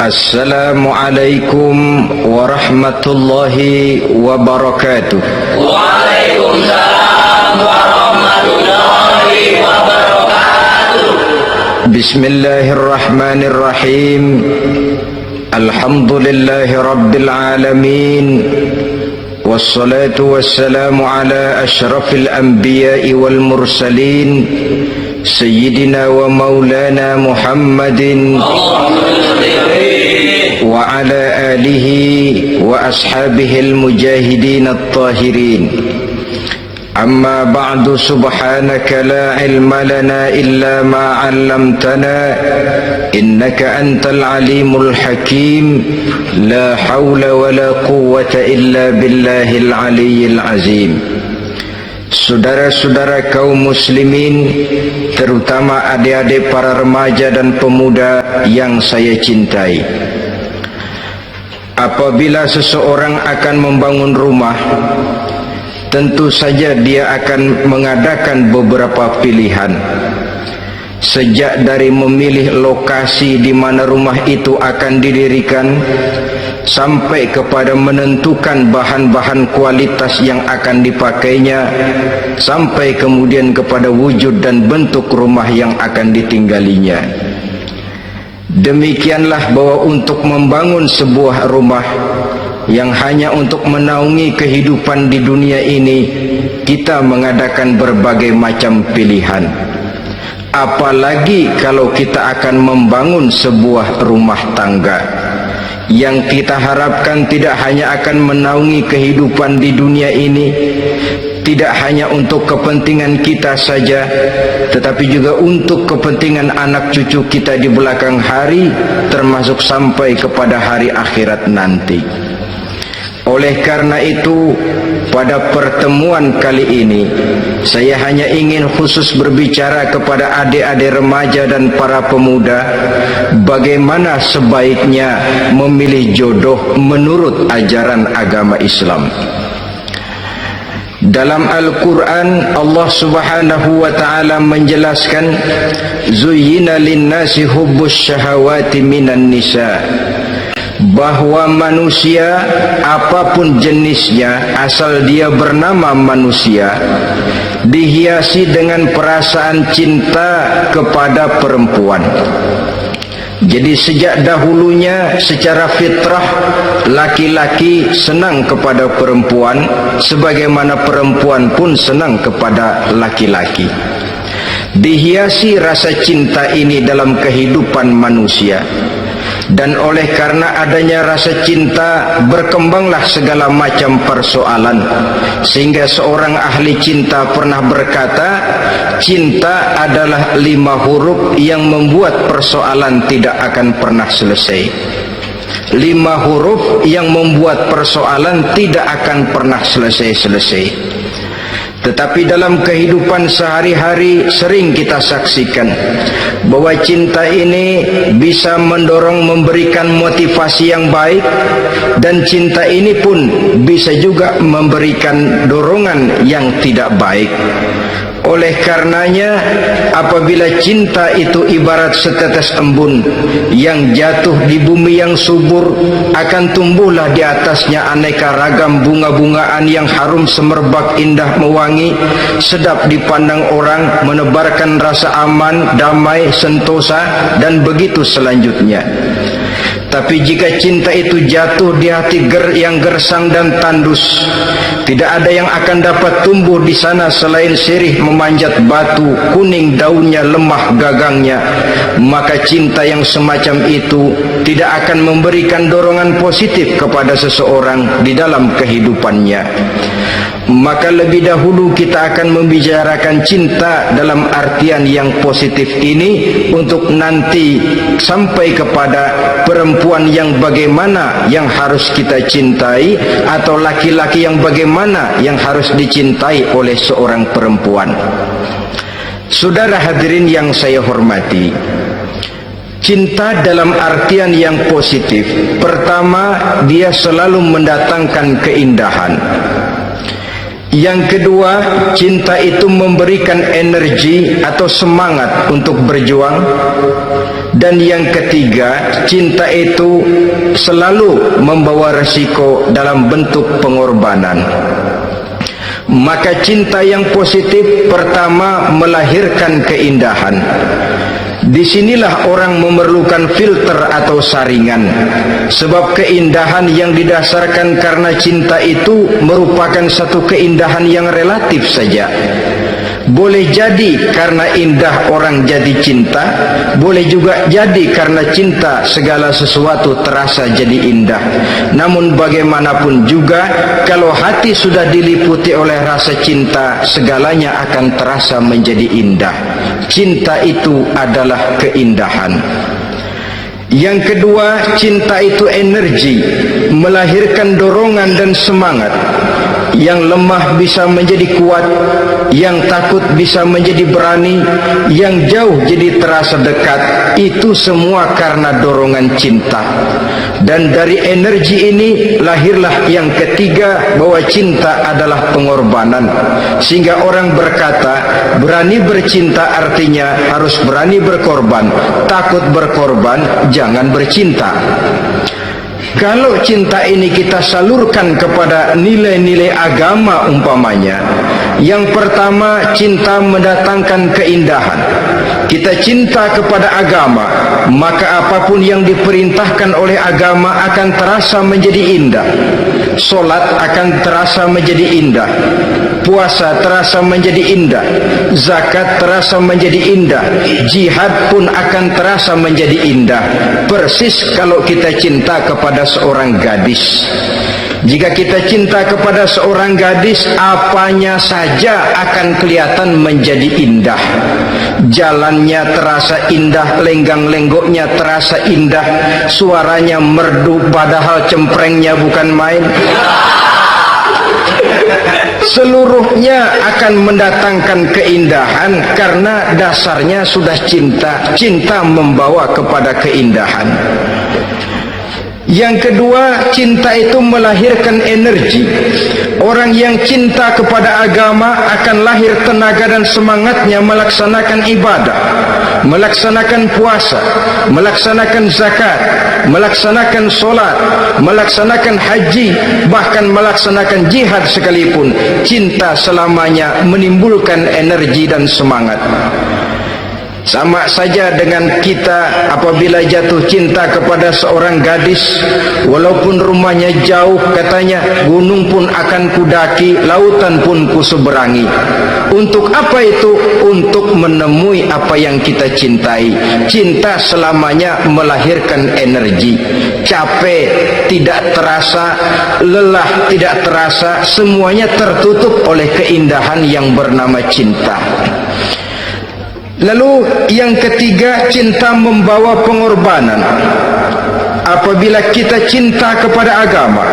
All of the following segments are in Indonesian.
Assalamualaikum warahmatullahi wabarakatuh. Waalaikumsalam warahmatullahi wabarakatuh. Bismillahirrahmanirrahim. Alhamdulillahi rabbil alamin. Wassalatu wassalamu ala ashrafil anbiya'i wal mursalin, Sayyidina wa maulana Muhammadin wa ala alihi wa ashabihil mujahidin at-tahirin. Amma ba'du, subhanaka la ilma lana illa ma 'allamtana innaka antal alimul hakim. La hawla wa la quwwata illa billahil aliyyil azim. Saudara-saudara kaum muslimin, terutama adik-adik para remaja dan pemuda yang saya cintai, apabila seseorang akan membangun rumah, tentu saja dia akan mengadakan beberapa pilihan. Sejak dari memilih lokasi di mana rumah itu akan didirikan, sampai kepada menentukan bahan-bahan kualitas yang akan dipakainya, sampai kemudian kepada wujud dan bentuk rumah yang akan ditinggalinya. Demikianlah bahwa untuk membangun sebuah rumah yang hanya untuk menaungi kehidupan di dunia ini, kita mengadakan berbagai macam pilihan. Apalagi kalau kita akan membangun sebuah rumah tangga yang kita harapkan tidak hanya akan menaungi kehidupan di dunia ini, tidak hanya untuk kepentingan kita saja, tetapi juga untuk kepentingan anak cucu kita di belakang hari, termasuk sampai kepada hari akhirat nanti. Oleh karena itu, pada pertemuan kali ini, saya hanya ingin khusus berbicara kepada adik-adik remaja dan para pemuda, bagaimana sebaiknya memilih jodoh menurut ajaran agama Islam. Dalam Al-Quran, Allah subhanahu wa ta'ala menjelaskan, Zuyyina linnasi hubbus syahawati minan nisa, bahwa manusia apapun jenisnya, asal dia bernama manusia, dihiasi dengan perasaan cinta kepada perempuan. Jadi sejak dahulunya secara fitrah, laki-laki senang kepada perempuan, sebagaimana perempuan pun senang kepada laki-laki. Dihiasi rasa cinta ini dalam kehidupan manusia. Dan oleh karena adanya rasa cinta, berkembanglah segala macam persoalan, sehingga seorang ahli cinta pernah berkata, cinta adalah 5 huruf yang membuat persoalan tidak akan pernah selesai. 5 huruf yang membuat persoalan tidak akan pernah selesai-selesai. Tetapi dalam kehidupan sehari-hari sering kita saksikan bahwa cinta ini bisa mendorong, memberikan motivasi yang baik, dan cinta ini pun bisa juga memberikan dorongan yang tidak baik. Oleh karenanya, apabila cinta itu ibarat setetes embun yang jatuh di bumi yang subur, akan tumbuhlah di atasnya aneka ragam bunga-bungaan yang harum semerbak, indah mewangi, sedap dipandang orang, menebarkan rasa aman, damai, sentosa, dan begitu selanjutnya. Tapi jika cinta itu jatuh di hati yang gersang dan tandus, tidak ada yang akan dapat tumbuh di sana selain sirih memanjat batu, kuning daunnya, lemah gagangnya, maka cinta yang semacam itu tidak akan memberikan dorongan positif kepada seseorang di dalam kehidupannya. Maka lebih dahulu kita akan membicarakan cinta dalam artian yang positif ini, untuk nanti sampai kepada perempuan yang bagaimana yang harus kita cintai, atau laki-laki yang bagaimana yang harus dicintai oleh seorang perempuan. Saudara hadirin yang saya hormati, cinta dalam artian yang positif, pertama, dia selalu mendatangkan keindahan. Yang kedua, cinta itu memberikan energi atau semangat untuk berjuang. Dan yang ketiga, cinta itu selalu membawa resiko dalam bentuk pengorbanan. Maka cinta yang positif pertama melahirkan keindahan. Disinilah orang memerlukan filter atau saringan, sebab keindahan yang didasarkan karena cinta itu merupakan satu keindahan yang relatif saja. Boleh jadi karena indah orang jadi cinta, boleh juga jadi karena cinta segala sesuatu terasa jadi indah. Namun bagaimanapun juga, kalau hati sudah diliputi oleh rasa cinta, segalanya akan terasa menjadi indah. Cinta itu adalah keindahan. Yang kedua, cinta itu energi, melahirkan dorongan dan semangat. Yang lemah bisa menjadi kuat, yang takut bisa menjadi berani, yang jauh jadi terasa dekat. Itu semua karena dorongan cinta. Dan dari energi ini lahirlah yang ketiga, bahwa cinta adalah pengorbanan. Sehingga orang berkata, berani bercinta artinya harus berani berkorban. Takut berkorban, jangan bercinta. Kalau cinta ini kita salurkan kepada nilai-nilai agama umpamanya, yang pertama, cinta mendatangkan keindahan. Kita cinta kepada agama, maka apapun yang diperintahkan oleh agama akan terasa menjadi indah. Solat akan terasa menjadi indah, puasa terasa menjadi indah, zakat terasa menjadi indah, jihad pun akan terasa menjadi indah. Persis kalau kita cinta kepada seorang gadis. Jika kita cinta kepada seorang gadis, apanya saja akan kelihatan menjadi indah. Jalannya terasa indah, lenggang-lenggoknya terasa indah, suaranya merdu padahal cemprengnya bukan main. Seluruhnya akan mendatangkan keindahan karena dasarnya sudah cinta. Cinta membawa kepada keindahan. Yang kedua, cinta itu melahirkan energi. Orang yang cinta kepada agama akan lahir tenaga dan semangatnya melaksanakan ibadah, melaksanakan puasa, melaksanakan zakat, melaksanakan solat, melaksanakan haji, bahkan melaksanakan jihad sekalipun. Cinta selamanya menimbulkan energi dan semangat. Sama saja dengan kita apabila jatuh cinta kepada seorang gadis, walaupun rumahnya jauh, katanya, gunung pun akan kudaki, lautan pun kuseberangi. Untuk apa itu? Untuk menemui apa yang kita cintai. Cinta selamanya melahirkan energi. Capek tidak terasa, lelah tidak terasa, semuanya tertutup oleh keindahan yang bernama cinta. Lalu yang ketiga, cinta membawa pengorbanan. Apabila kita cinta kepada agama,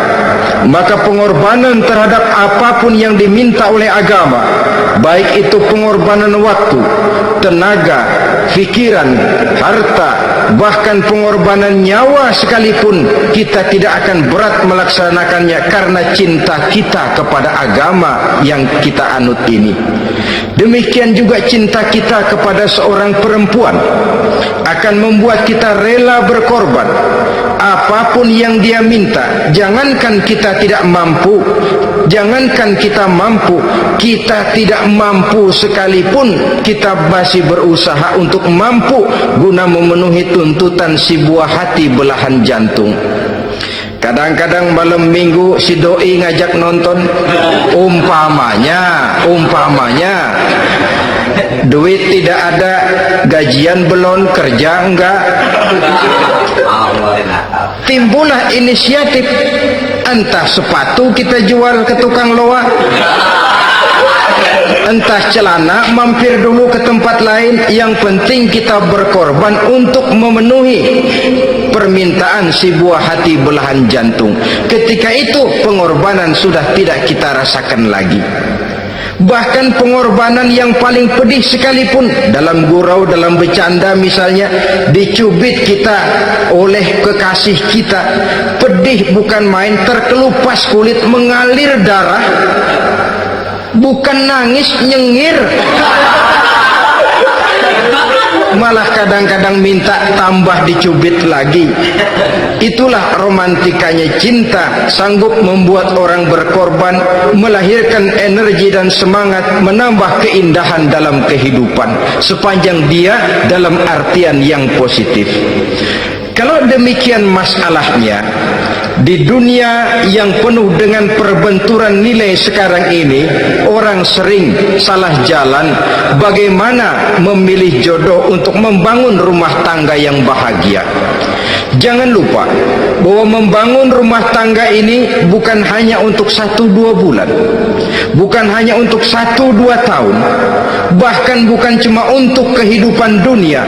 maka pengorbanan terhadap apapun yang diminta oleh agama, baik itu pengorbanan waktu, tenaga, pikiran, harta, bahkan pengorbanan nyawa sekalipun, kita tidak akan berat melaksanakannya karena cinta kita kepada agama yang kita anut ini. Demikian juga cinta kita kepada seorang perempuan akan membuat kita rela berkorban. Apapun yang dia minta, jangankan kita tidak mampu, jangankan kita mampu, kita tidak mampu sekalipun, kita masih berusaha untuk mampu guna memenuhi tuntutan si buah hati belahan jantung. Kadang-kadang malam minggu si doi ngajak nonton, umpamanya duit tidak ada, gajian belum, kerja enggak, timbullah inisiatif, entah sepatu kita jual ke tukang loa, entah celana mampir dulu ke tempat lain. Yang penting kita berkorban untuk memenuhi permintaan si buah hati belahan jantung. Ketika itu pengorbanan sudah tidak kita rasakan lagi. Bahkan pengorbanan yang paling pedih sekalipun, dalam gurau, dalam bercanda misalnya, dicubit kita oleh kekasih kita, pedih bukan main, terkelupas kulit, mengalir darah, bukan nangis, nyengir. malah kadang-kadang minta tambah dicubit lagi. Itulah romantikanya cinta, sanggup membuat orang berkorban, melahirkan energi dan semangat, menambah keindahan dalam kehidupan, sepanjang dia dalam artian yang positif. Kalau demikian masalahnya, di dunia yang penuh dengan perbenturan nilai sekarang ini, orang sering salah jalan bagaimana memilih jodoh untuk membangun rumah tangga yang bahagia. Jangan lupa bahwa membangun rumah tangga ini bukan hanya untuk 1-2 bulan, bukan hanya untuk 1-2 tahun, bahkan bukan cuma untuk kehidupan dunia,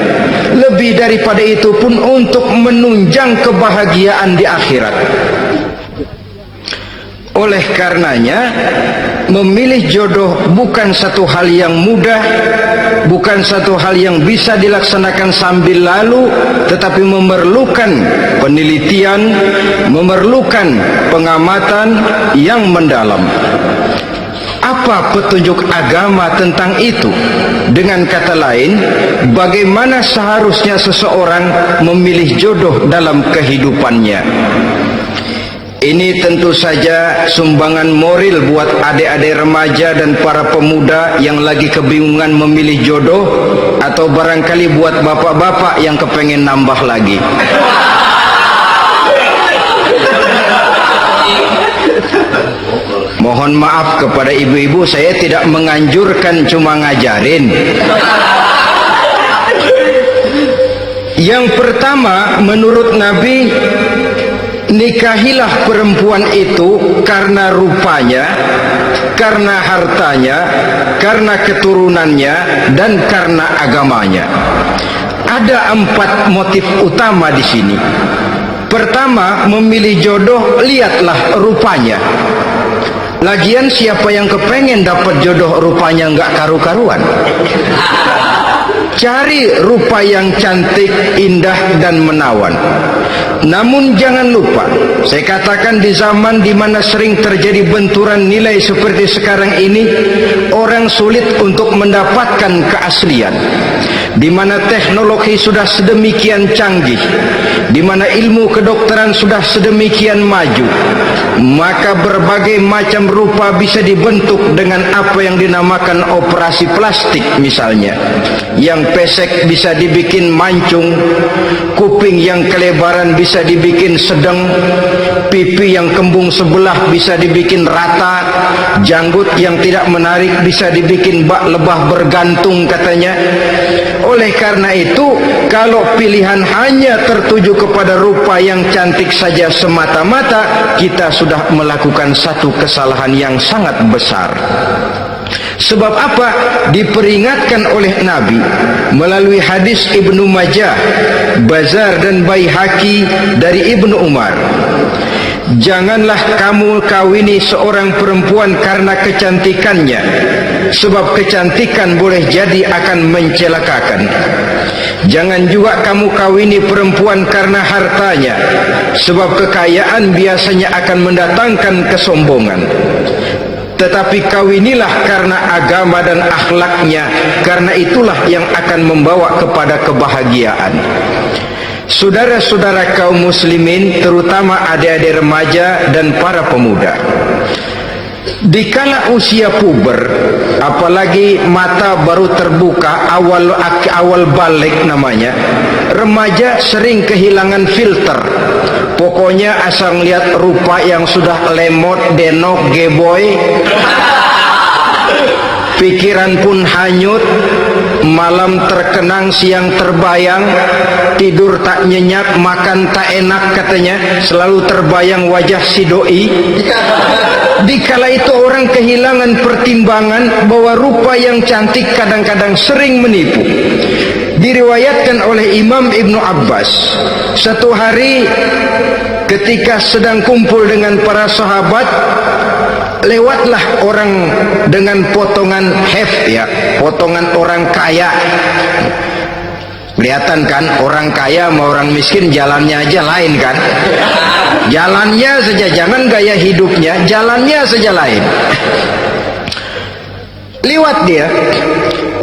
lebih daripada itu pun untuk menunjang kebahagiaan di akhirat. Oleh karenanya, memilih jodoh bukan satu hal yang mudah, bukan satu hal yang bisa dilaksanakan sambil lalu, tetapi memerlukan penelitian, memerlukan pengamatan yang mendalam. Apa petunjuk agama tentang itu? Dengan kata lain, bagaimana seharusnya seseorang memilih jodoh dalam kehidupannya? Ini tentu saja sumbangan moral buat adik-adik remaja dan para pemuda yang lagi kebingungan memilih jodoh, atau barangkali buat bapak-bapak yang kepengen nambah lagi. Mohon maaf kepada ibu-ibu, saya tidak menganjurkan, cuma ngajarin. Yang pertama, menurut Nabi, nikahilah perempuan itu karena rupanya, karena hartanya, karena keturunannya, dan karena agamanya. Ada 4 motif utama di sini. Pertama, memilih jodoh, lihatlah rupanya. Lagian siapa yang kepengen dapat jodoh rupanya nggak karu-karuan? Cari rupa yang cantik, indah, dan menawan. Namun jangan lupa, saya katakan di zaman di mana sering terjadi benturan nilai seperti sekarang ini, orang sulit untuk mendapatkan keaslian. Di mana teknologi sudah sedemikian canggih, di mana ilmu kedokteran sudah sedemikian maju, maka berbagai macam rupa bisa dibentuk dengan apa yang dinamakan operasi plastik misalnya. Yang pesek bisa dibikin mancung, kuping yang kelebaran bisa dibikin sedang, pipi yang kembung sebelah bisa dibikin rata, janggut yang tidak menarik bisa dibikin bak lebah bergantung katanya. Oleh karena itu, kalau pilihan hanya tertuju kepada rupa yang cantik saja semata-mata, kita sudah melakukan satu kesalahan yang sangat besar. Sebab apa? Diperingatkan oleh Nabi melalui hadis Ibnu Majah, Bazar dan Baihaqi dari Ibnu Umar. Janganlah kamu kawini seorang perempuan karena kecantikannya, sebab kecantikan boleh jadi akan mencelakakan. Jangan juga kamu kawini perempuan karena hartanya, sebab kekayaan biasanya akan mendatangkan kesombongan. Tetapi kawinilah karena agama dan akhlaknya, karena itulah yang akan membawa kepada kebahagiaan. Saudara-saudara kaum muslimin, terutama adik-adik remaja dan para pemuda, dikala usia puber, apalagi mata baru terbuka, awal balik namanya, remaja sering kehilangan filter. Pokoknya asal lihat rupa yang sudah lemot, denok, geboy, pikiran pun hanyut, malam terkenang, siang terbayang, tidur tak nyenyak, makan tak enak katanya, selalu terbayang wajah si doi. Dikala itu orang kehilangan pertimbangan bahwa rupa yang cantik kadang-kadang sering menipu. Diriwayatkan oleh Imam Ibnu Abbas, satu hari ketika sedang kumpul dengan para sahabat, lewatlah orang dengan potongan potongan orang kaya. Kelihatan kan, orang kaya sama orang miskin jalannya aja lain kan. Jalannya saja, jangan gaya hidupnya, jalannya saja lain. liwat dia.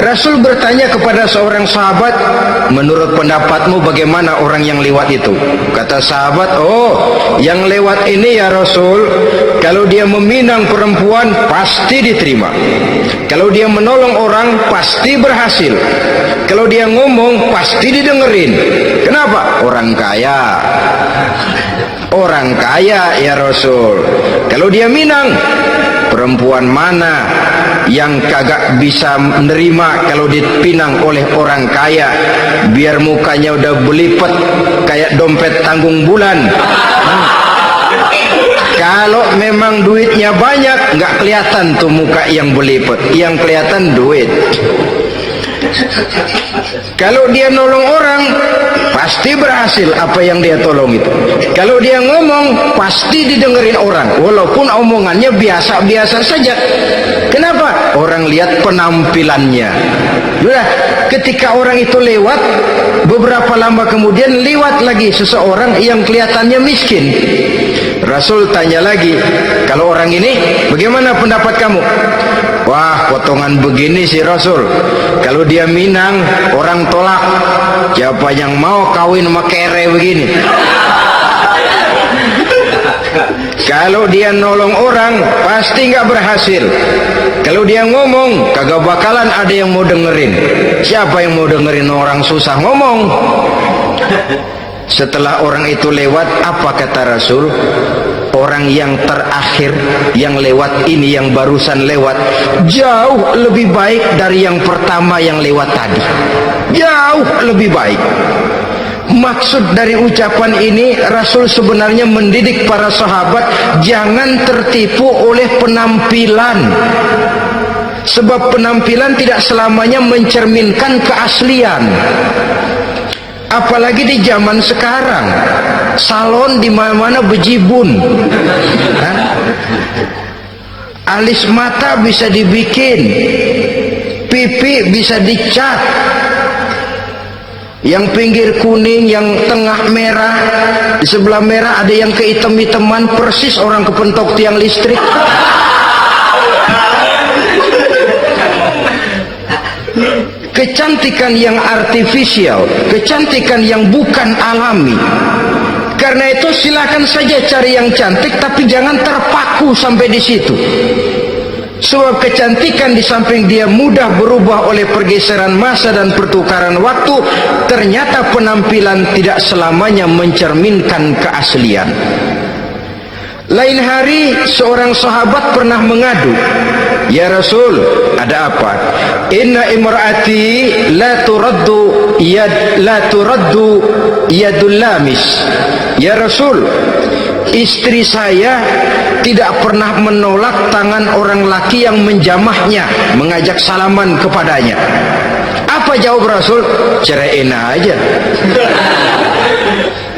Rasul bertanya kepada seorang sahabat, menurut pendapatmu bagaimana orang yang lewat itu? Kata sahabat, oh, yang lewat ini ya Rasul, kalau dia meminang perempuan pasti diterima, kalau dia menolong orang pasti berhasil, kalau dia ngomong pasti didengerin. Kenapa? Orang kaya. Orang kaya ya Rasul. Kalau dia minang, perempuan mana yang kagak bisa menerima kalau dipinang oleh orang kaya, biar mukanya udah belipet kayak dompet tanggung bulan. Kalau memang duitnya banyak, nggak kelihatan tuh muka yang belipet, yang kelihatan duit. Kalau dia nolong orang pasti berhasil apa yang dia tolong itu. Kalau dia ngomong pasti didengerin orang, walaupun omongannya biasa-biasa saja. Kenapa? Orang lihat penampilannya. Sudah, ketika orang itu lewat, beberapa lama kemudian lewat lagi seseorang yang kelihatannya miskin. Rasul tanya lagi, kalau orang ini bagaimana pendapat kamu? Wah, potongan begini sih Rasul, kalau dia minang orang tolak. Siapa yang mau kawin sama kere begini? Kalau dia nolong orang pasti nggak berhasil. Kalau dia ngomong kagak bakalan ada yang mau dengerin. Siapa yang mau dengerin orang susah ngomong? Setelah orang itu lewat, apa kata Rasul? Orang yang terakhir yang lewat ini, yang barusan lewat, jauh lebih baik dari yang pertama yang lewat tadi. Jauh lebih baik. Maksud dari ucapan ini, Rasul sebenarnya mendidik para sahabat jangan tertipu oleh penampilan. Sebab penampilan tidak selamanya mencerminkan keaslian. Apalagi di zaman sekarang, salon di mana-mana bejibun. Alis mata bisa dibikin, pipi bisa dicat, yang pinggir kuning, yang tengah merah, di sebelah merah ada yang kehitam-hitaman, persis orang kepentok tiang listrik. Kecantikan yang artifisial, kecantikan yang bukan alami. Karena itu silakan saja cari yang cantik, tapi jangan terpaku sampai di situ. Sebab kecantikan di samping dia mudah berubah oleh pergeseran masa dan pertukaran waktu, ternyata penampilan tidak selamanya mencerminkan keaslian. Lain hari seorang sahabat pernah mengadu, ya Rasul, ada apa? Inna imraati la turaddu yadul lamis. Ya Rasul, istri saya tidak pernah menolak tangan orang laki yang menjamahnya, mengajak salaman kepadanya. Apa jawab Rasul? Ceraiin aja.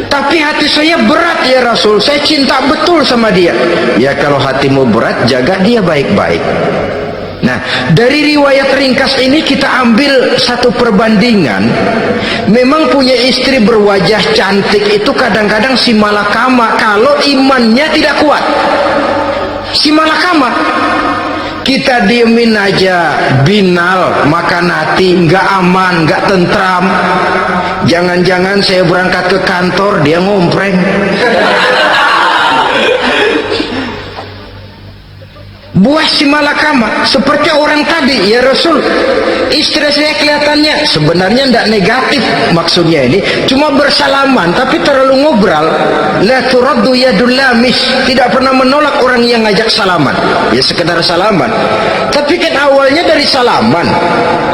Tapi hati saya berat ya Rasul, saya cinta betul sama dia. Ya kalau hatimu berat, jaga dia baik-baik. Nah, dari riwayat ringkas ini kita ambil satu perbandingan. Memang punya istri berwajah cantik itu kadang-kadang si malakama kalau imannya tidak kuat. Si malakama. Kita diemin aja, binal, makan hati, nggak aman, nggak tentram. Jangan-jangan saya berangkat ke kantor, dia ngompreng. Buah si malakama seperti orang tadi, ya Rasul, istri saya kelihatannya sebenarnya tidak negatif maksudnya ini, cuma bersalaman tapi terlalu ngobrol. La turaddu yadul lamis, tidak pernah menolak orang yang ngajak salaman, ya sekedar salaman. Tapi kan awalnya dari salaman,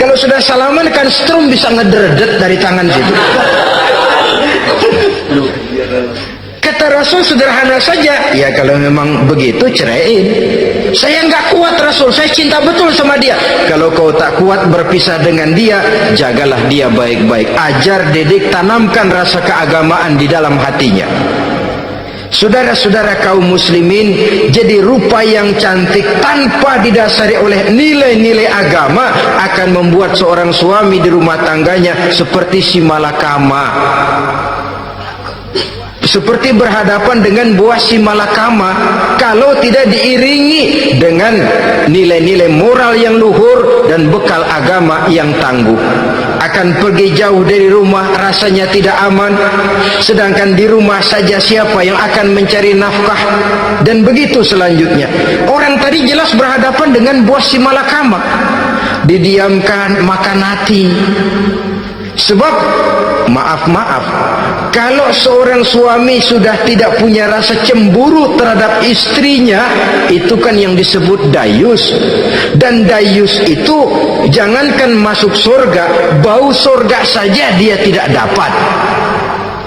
kalau sudah salaman kan strum bisa ngederdet dari tangan situ. Kata Rasul sederhana saja, ya kalau memang begitu ceraiin. Saya nggak kuat Rasul, saya cinta betul sama dia. Kalau kau tak kuat berpisah dengan dia, jagalah dia baik-baik. Ajar, didik, tanamkan rasa keagamaan di dalam hatinya. Saudara-saudara kaum muslimin, jadi rupa yang cantik tanpa didasari oleh nilai-nilai agama akan membuat seorang suami di rumah tangganya seperti si malakama. seperti berhadapan dengan buah simalakama kalau tidak diiringi dengan nilai-nilai moral yang luhur dan bekal agama yang tangguh. Akan pergi jauh dari rumah rasanya tidak aman, sedangkan di rumah saja siapa yang akan mencari nafkah, dan begitu selanjutnya. Orang tadi jelas berhadapan dengan buah simalakama, didiamkan makan hati. Sebab maaf, kalau seorang suami sudah tidak punya rasa cemburu terhadap istrinya, itu kan yang disebut dayus. Dan dayus itu jangankan masuk surga, bau surga saja dia tidak dapat.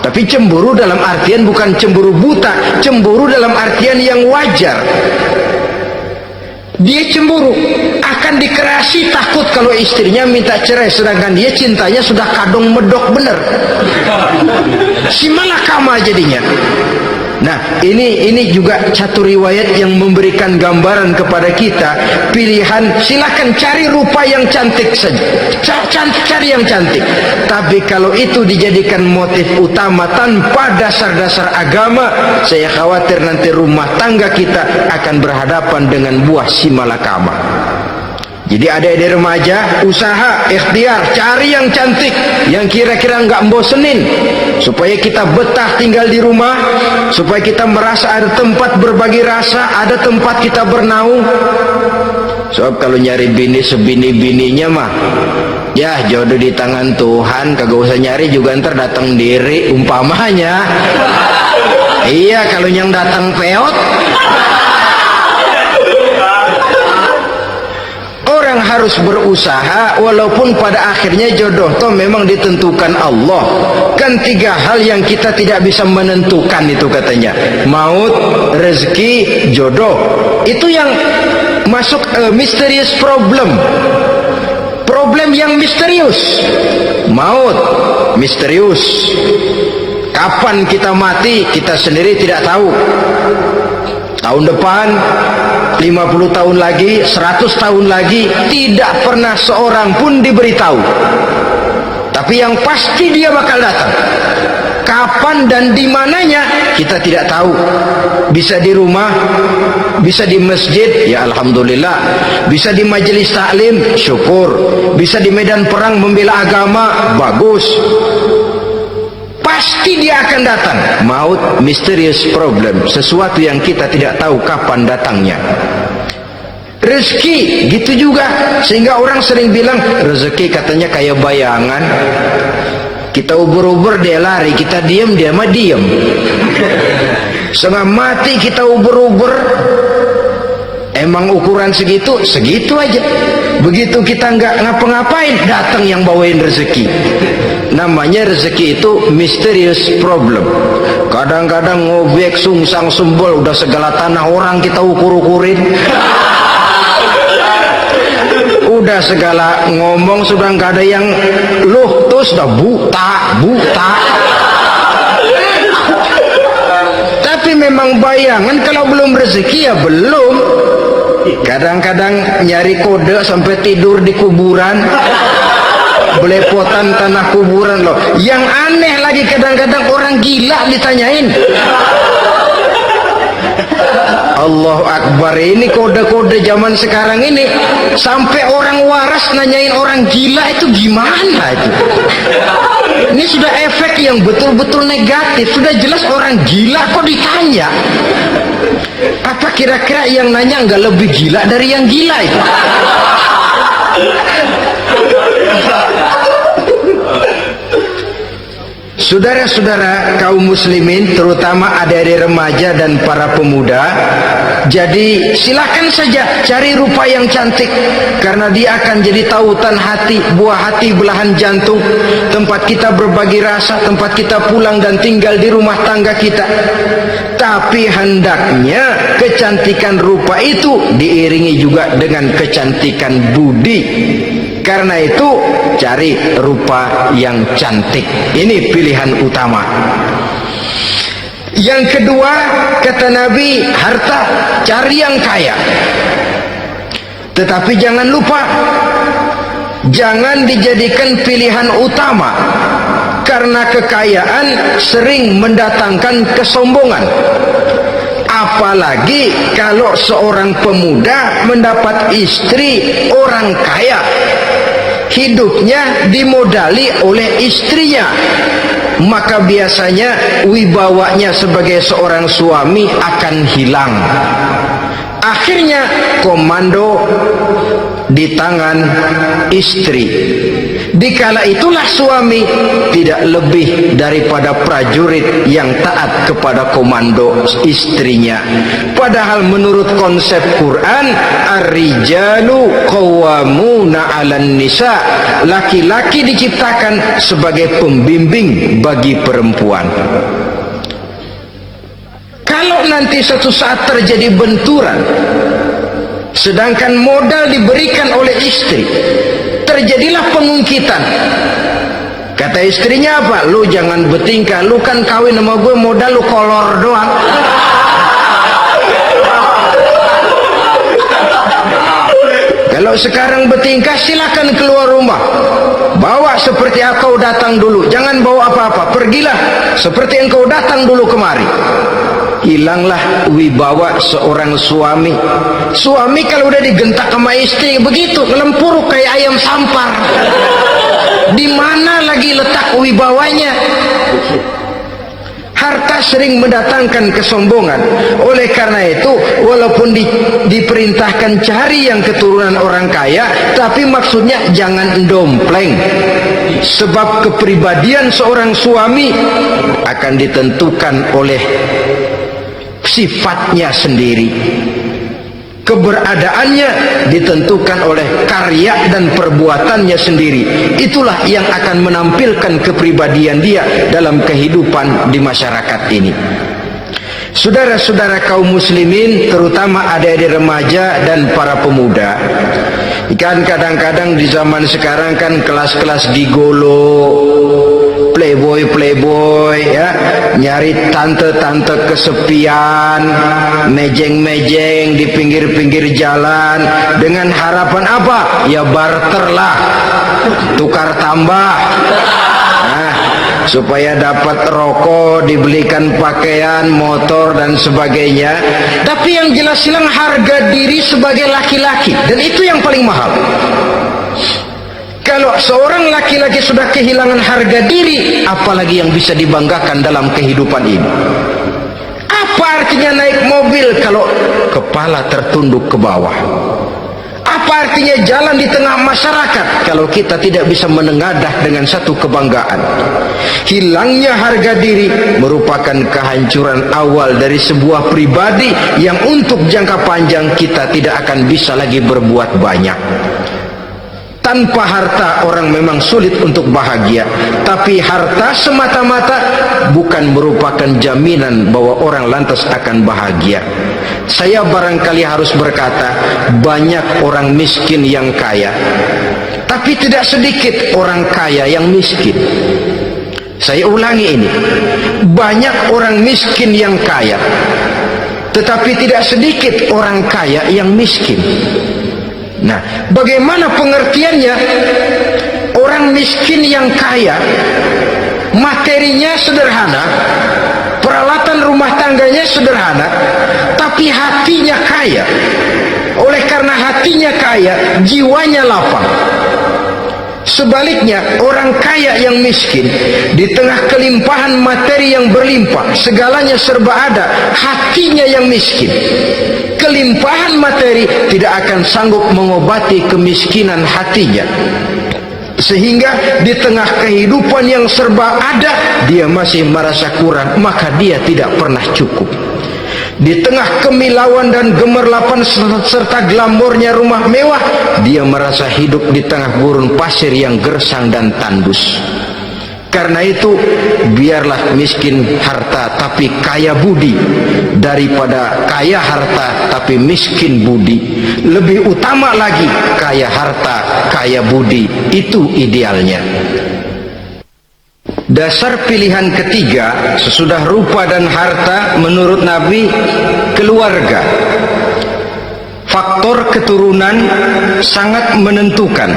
Tapi cemburu dalam artian bukan cemburu buta, cemburu dalam artian yang wajar. Dia cemburu, akan dikerasi takut kalau istrinya minta cerai, sedangkan dia cintanya sudah kadung medok bener. Si malakama jadinya. Nah, ini juga satu riwayat yang memberikan gambaran kepada kita pilihan. Silakan cari rupa yang cantik saja, cari yang cantik. Tapi kalau itu dijadikan motif utama tanpa dasar-dasar agama, saya khawatir nanti rumah tangga kita akan berhadapan dengan buah simalakama. Jadi adik-adik remaja, usaha, ikhtiar, cari yang cantik, yang kira-kira nggak bosenin, supaya kita betah tinggal di rumah, supaya kita merasa ada tempat berbagi rasa, ada tempat kita bernaung. Sebab kalau nyari bini sebini-bininya mah, ya jodoh di tangan Tuhan, kagak usah nyari juga ntar datang diri umpamanya. Iya, kalau yang datang peot. Orang harus berusaha, walaupun pada akhirnya jodoh toh memang ditentukan Allah. Kan 3 hal yang kita tidak bisa menentukan itu katanya. Maut, rezeki, jodoh. Itu yang masuk mysterious problem. Problem yang misterius. Maut, misterius. Kapan kita mati, kita sendiri tidak tahu. Tahun depan, 50 tahun lagi, 100 tahun lagi, tidak pernah seorang pun diberitahu. Tapi yang pasti dia bakal datang. Kapan dan di mananya kita tidak tahu. Bisa di rumah, bisa di masjid, ya alhamdulillah. Bisa di majelis taklim, syukur. Bisa di medan perang membela agama, bagus. Pasti dia akan datang. Maut, mysterious problem, sesuatu yang kita tidak tahu kapan datangnya. Rezeki gitu juga, sehingga orang sering bilang rezeki katanya kayak bayangan. Kita ubur-ubur dia lari, kita diem dia mah diem. Setengah mati kita ubur-ubur. Emang ukuran segitu aja. Begitu kita nggak ngapa-ngapain, datang yang bawain rezeki. Namanya rezeki itu mysterious problem. Kadang-kadang ngobek sungsang sumbol, udah segala tanah orang kita ukur-ukurin. Udah segala ngomong sudah nggak ada yang loh, terus udah buta. Tapi memang bayangan, kalau belum rezeki ya belum. Kadang-kadang nyari kode sampai tidur di kuburan, belepotan tanah kuburan loh. Yang aneh lagi, kadang-kadang orang gila ditanyain. Allahu Akbar, ini kode-kode zaman sekarang ini, sampai orang waras nanyain orang gila, itu gimana itu? Ini sudah efek yang betul-betul negatif. Sudah jelas orang gila kok ditanya. Apa kira-kira yang nanya nggak lebih gila dari yang gila itu? Saudara-saudara kaum muslimin, terutama adik-adik remaja dan para pemuda, jadi silakan saja cari rupa yang cantik, karena dia akan jadi tautan hati, buah hati belahan jantung, tempat kita berbagi rasa, tempat kita pulang dan tinggal di rumah tangga kita. Tapi hendaknya kecantikan rupa itu diiringi juga dengan kecantikan budi. Karena itu cari rupa yang cantik. Ini pilihan utama. Yang kedua, kata Nabi, harta, cari yang kaya. Tetapi jangan lupa, jangan dijadikan pilihan utama. karena kekayaan sering mendatangkan kesombongan. Apalagi kalau seorang pemuda mendapat istri orang kaya, hidupnya dimodali oleh istrinya, maka biasanya wibawanya sebagai seorang suami akan hilang. Akhirnya komando di tangan istri. Dikala itulah suami tidak lebih daripada prajurit yang taat kepada komando istrinya. Padahal menurut konsep Quran, ar-rijalu qawwamuna 'alan nisa, laki-laki diciptakan sebagai pembimbing bagi perempuan. Kalau nanti suatu saat terjadi benturan, sedangkan modal diberikan oleh istri, terjadilah pengungkitan. Kata istrinya apa? Lu jangan bertingkah, lu kan kawin sama gue, modal lu kolor doang. Kalau sekarang bertingkah, silakan keluar rumah, bawa seperti engkau datang dulu, jangan bawa apa-apa, pergilah seperti engkau datang dulu kemari. Hilanglah wibawa seorang suami. Suami kalau udah digentak sama istri begitu, lempuruk kayak ayam sampar. Di mana lagi letak wibawanya? Harta sering mendatangkan kesombongan. Oleh karena itu, walaupun diperintahkan cari yang keturunan orang kaya, tapi maksudnya jangan dompleng. Sebab kepribadian seorang suami akan ditentukan oleh sifatnya sendiri. Keberadaannya ditentukan oleh karya dan perbuatannya sendiri. Itulah yang akan menampilkan kepribadian dia dalam kehidupan di masyarakat ini. Saudara-saudara kaum muslimin, terutama adik-adik remaja dan para pemuda, kan kadang-kadang di zaman sekarang kan kelas-kelas gigolo, playboy ya, nyari tante-tante kesepian, mejeng-mejeng di pinggir-pinggir jalan dengan harapan apa? Ya barter lah, tukar tambah, supaya dapat rokok, dibelikan pakaian, motor dan sebagainya. Tapi yang jelas hilang harga diri sebagai laki-laki, dan itu yang paling mahal. Kalau seorang laki-laki sudah kehilangan harga diri, apalagi yang bisa dibanggakan dalam kehidupan ini? Apa artinya naik mobil kalau kepala tertunduk ke bawah? Apa artinya jalan di tengah masyarakat kalau kita tidak bisa menengadah dengan satu kebanggaan? Hilangnya harga diri merupakan kehancuran awal dari sebuah pribadi yang untuk jangka panjang kita tidak akan bisa lagi berbuat banyak. Tanpa harta orang memang sulit untuk bahagia, tapi harta semata-mata bukan merupakan jaminan bahwa orang lantas akan bahagia. Saya barangkali harus berkata, banyak orang miskin yang kaya, tapi tidak sedikit orang kaya yang miskin. Saya ulangi ini, banyak orang miskin yang kaya, tetapi tidak sedikit orang kaya yang miskin. Nah, bagaimana pengertiannya? Orang miskin yang kaya, materinya sederhana, peralatan rumah tangganya sederhana, tapi hatinya kaya. Oleh karena hatinya kaya, jiwanya lapang. Sebaliknya, orang kaya yang miskin, di tengah kelimpahan materi yang berlimpah, segalanya serba ada, hatinya yang miskin. Kelimpahan materi tidak akan sanggup mengobati kemiskinan hatinya. Sehingga di tengah kehidupan yang serba ada, dia masih merasa kurang, maka dia tidak pernah cukup. Di tengah kemilauan dan gemerlapan serta glamornya rumah mewah, dia merasa hidup di tengah gurun pasir yang gersang dan tandus. Karena itu, biarlah miskin harta tapi kaya budi, daripada kaya harta tapi miskin budi. Lebih utama lagi kaya harta, kaya budi, itu idealnya. Dasar pilihan ketiga sesudah rupa dan harta menurut Nabi, keluarga. faktor keturunan sangat menentukan.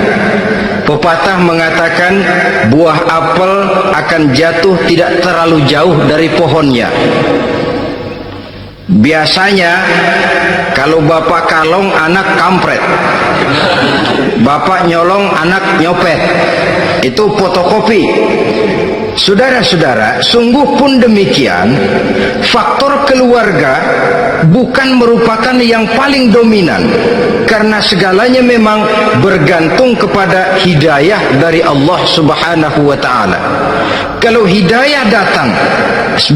Pepatah mengatakan buah apel akan jatuh tidak terlalu jauh dari pohonnya. Biasanya kalau bapak kalong anak kampret, bapak nyolong anak nyopet, itu fotokopi. Saudara-saudara, sungguh pun demikian, faktor keluarga bukan merupakan yang paling dominan, karena segalanya memang bergantung kepada hidayah dari Allah Subhanahu wa ta'ala. Kalau hidayah datang,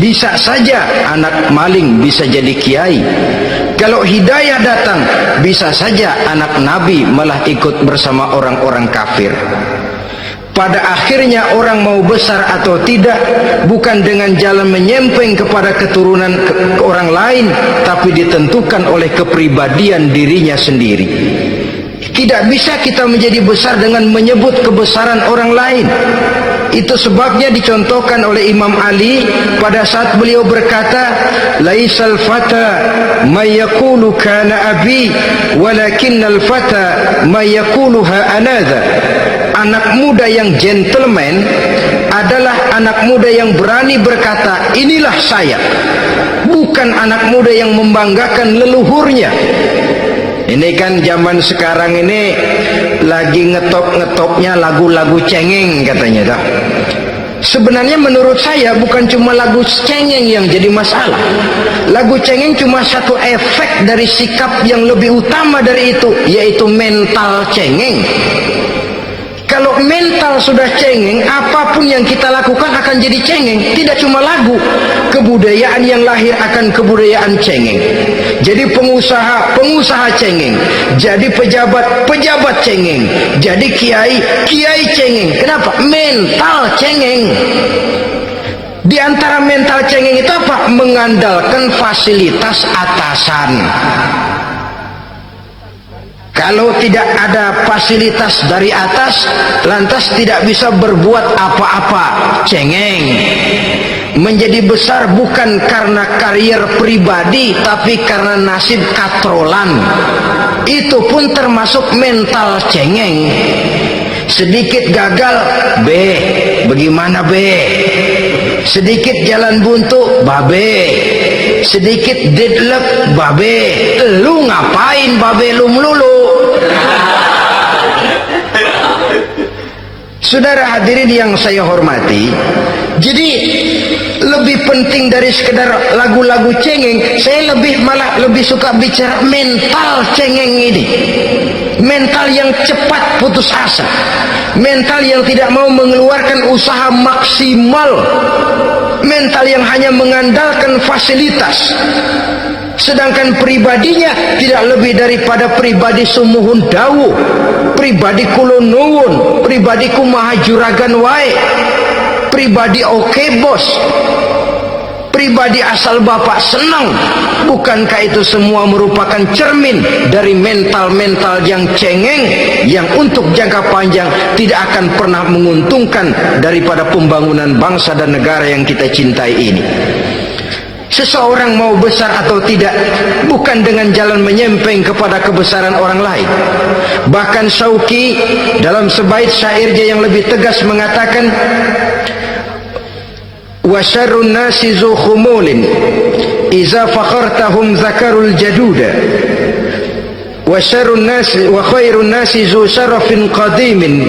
bisa saja anak maling bisa jadi kiai. Kalau hidayah datang, bisa saja anak nabi malah ikut bersama orang-orang kafir. Pada akhirnya orang mau besar atau tidak bukan dengan jalan menyempeng kepada keturunan orang lain, tapi ditentukan oleh kepribadian dirinya sendiri. Tidak bisa kita menjadi besar dengan menyebut kebesaran orang lain. Itu sebabnya dicontohkan oleh Imam Ali pada saat beliau berkata, laisal fata may yaqulu kana abi walakinnal fata may yaquluha anadha. Anak muda yang gentleman adalah anak muda yang berani berkata, inilah saya, bukan anak muda yang membanggakan leluhurnya. Ini kan zaman sekarang ini lagi ngetop-ngetopnya lagu-lagu cengeng katanya dah. Sebenarnya menurut saya bukan cuma lagu cengeng yang jadi masalah. Lagu cengeng cuma satu efek dari sikap yang lebih utama dari itu, yaitu mental cengeng. Kalau mental sudah cengeng, apapun yang kita lakukan akan jadi cengeng. Tidak cuma lagu, kebudayaan yang lahir akan kebudayaan cengeng. Jadi pengusaha cengeng, jadi pejabat cengeng, jadi kiai cengeng. Kenapa? Mental cengeng. Di antara mental cengeng itu apa? Mengandalkan fasilitas atasan. Kalau tidak ada fasilitas dari atas, lantas tidak bisa berbuat apa-apa, cengeng. Menjadi besar bukan karena karier pribadi, tapi karena nasib katrolan. Itu pun termasuk mental cengeng. Sedikit gagal, bagaimana sedikit jalan buntu, sedikit deadlock, lu ngapain lu melulu? Saudara hadirin yang saya hormati, jadi lebih penting dari sekedar lagu-lagu cengeng, saya malah lebih suka bicara mental cengeng ini. Mental yang cepat putus asa, mental yang tidak mau mengeluarkan usaha maksimal, mental yang hanya mengandalkan fasilitas, sedangkan pribadinya tidak lebih daripada pribadi sumuhun dawu, pribadi kulonuwun, pribadi kumaha juragan wae, pribadi oke bos, pribadi asal bapak senang. Bukankah itu semua merupakan cermin dari mental-mental yang cengeng, yang untuk jangka panjang tidak akan pernah menguntungkan daripada pembangunan bangsa dan negara yang kita cintai ini. Seseorang mau besar atau tidak bukan dengan jalan menyempeng kepada kebesaran orang lain. Bahkan Syauqi dalam sebaik syairnya yang lebih tegas mengatakan, wa syarrun nasi zu khumulin iza fakhartahum zakarul jaduda wa syarrun nasi wa khairun nasi zu syarafin qadimin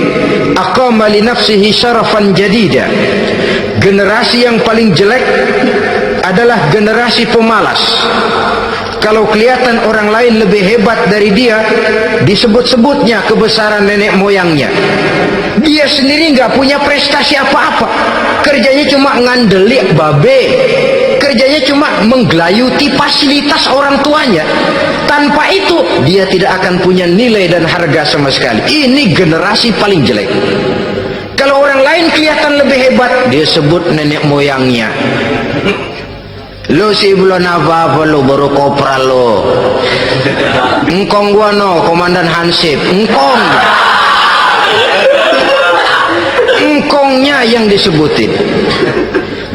aqama li nafsihi syarafan jadida. Generasi yang paling jelek adalah generasi pemalas. Kalau kelihatan orang lain lebih hebat dari dia, disebut-sebutnya kebesaran nenek moyangnya. Dia sendiri nggak punya prestasi apa-apa. Kerjanya cuma ngandelik kerjanya cuma menggelayuti fasilitas orang tuanya. Tanpa itu dia tidak akan punya nilai dan harga sama sekali. Ini generasi paling jelek. Kalau orang lain kelihatan lebih hebat, dia sebut nenek moyangnya. Lo sih belum apa-apa, lo baru kopral lo. Engkong gua no, komandan Hansip. Engkongnya yang disebutin.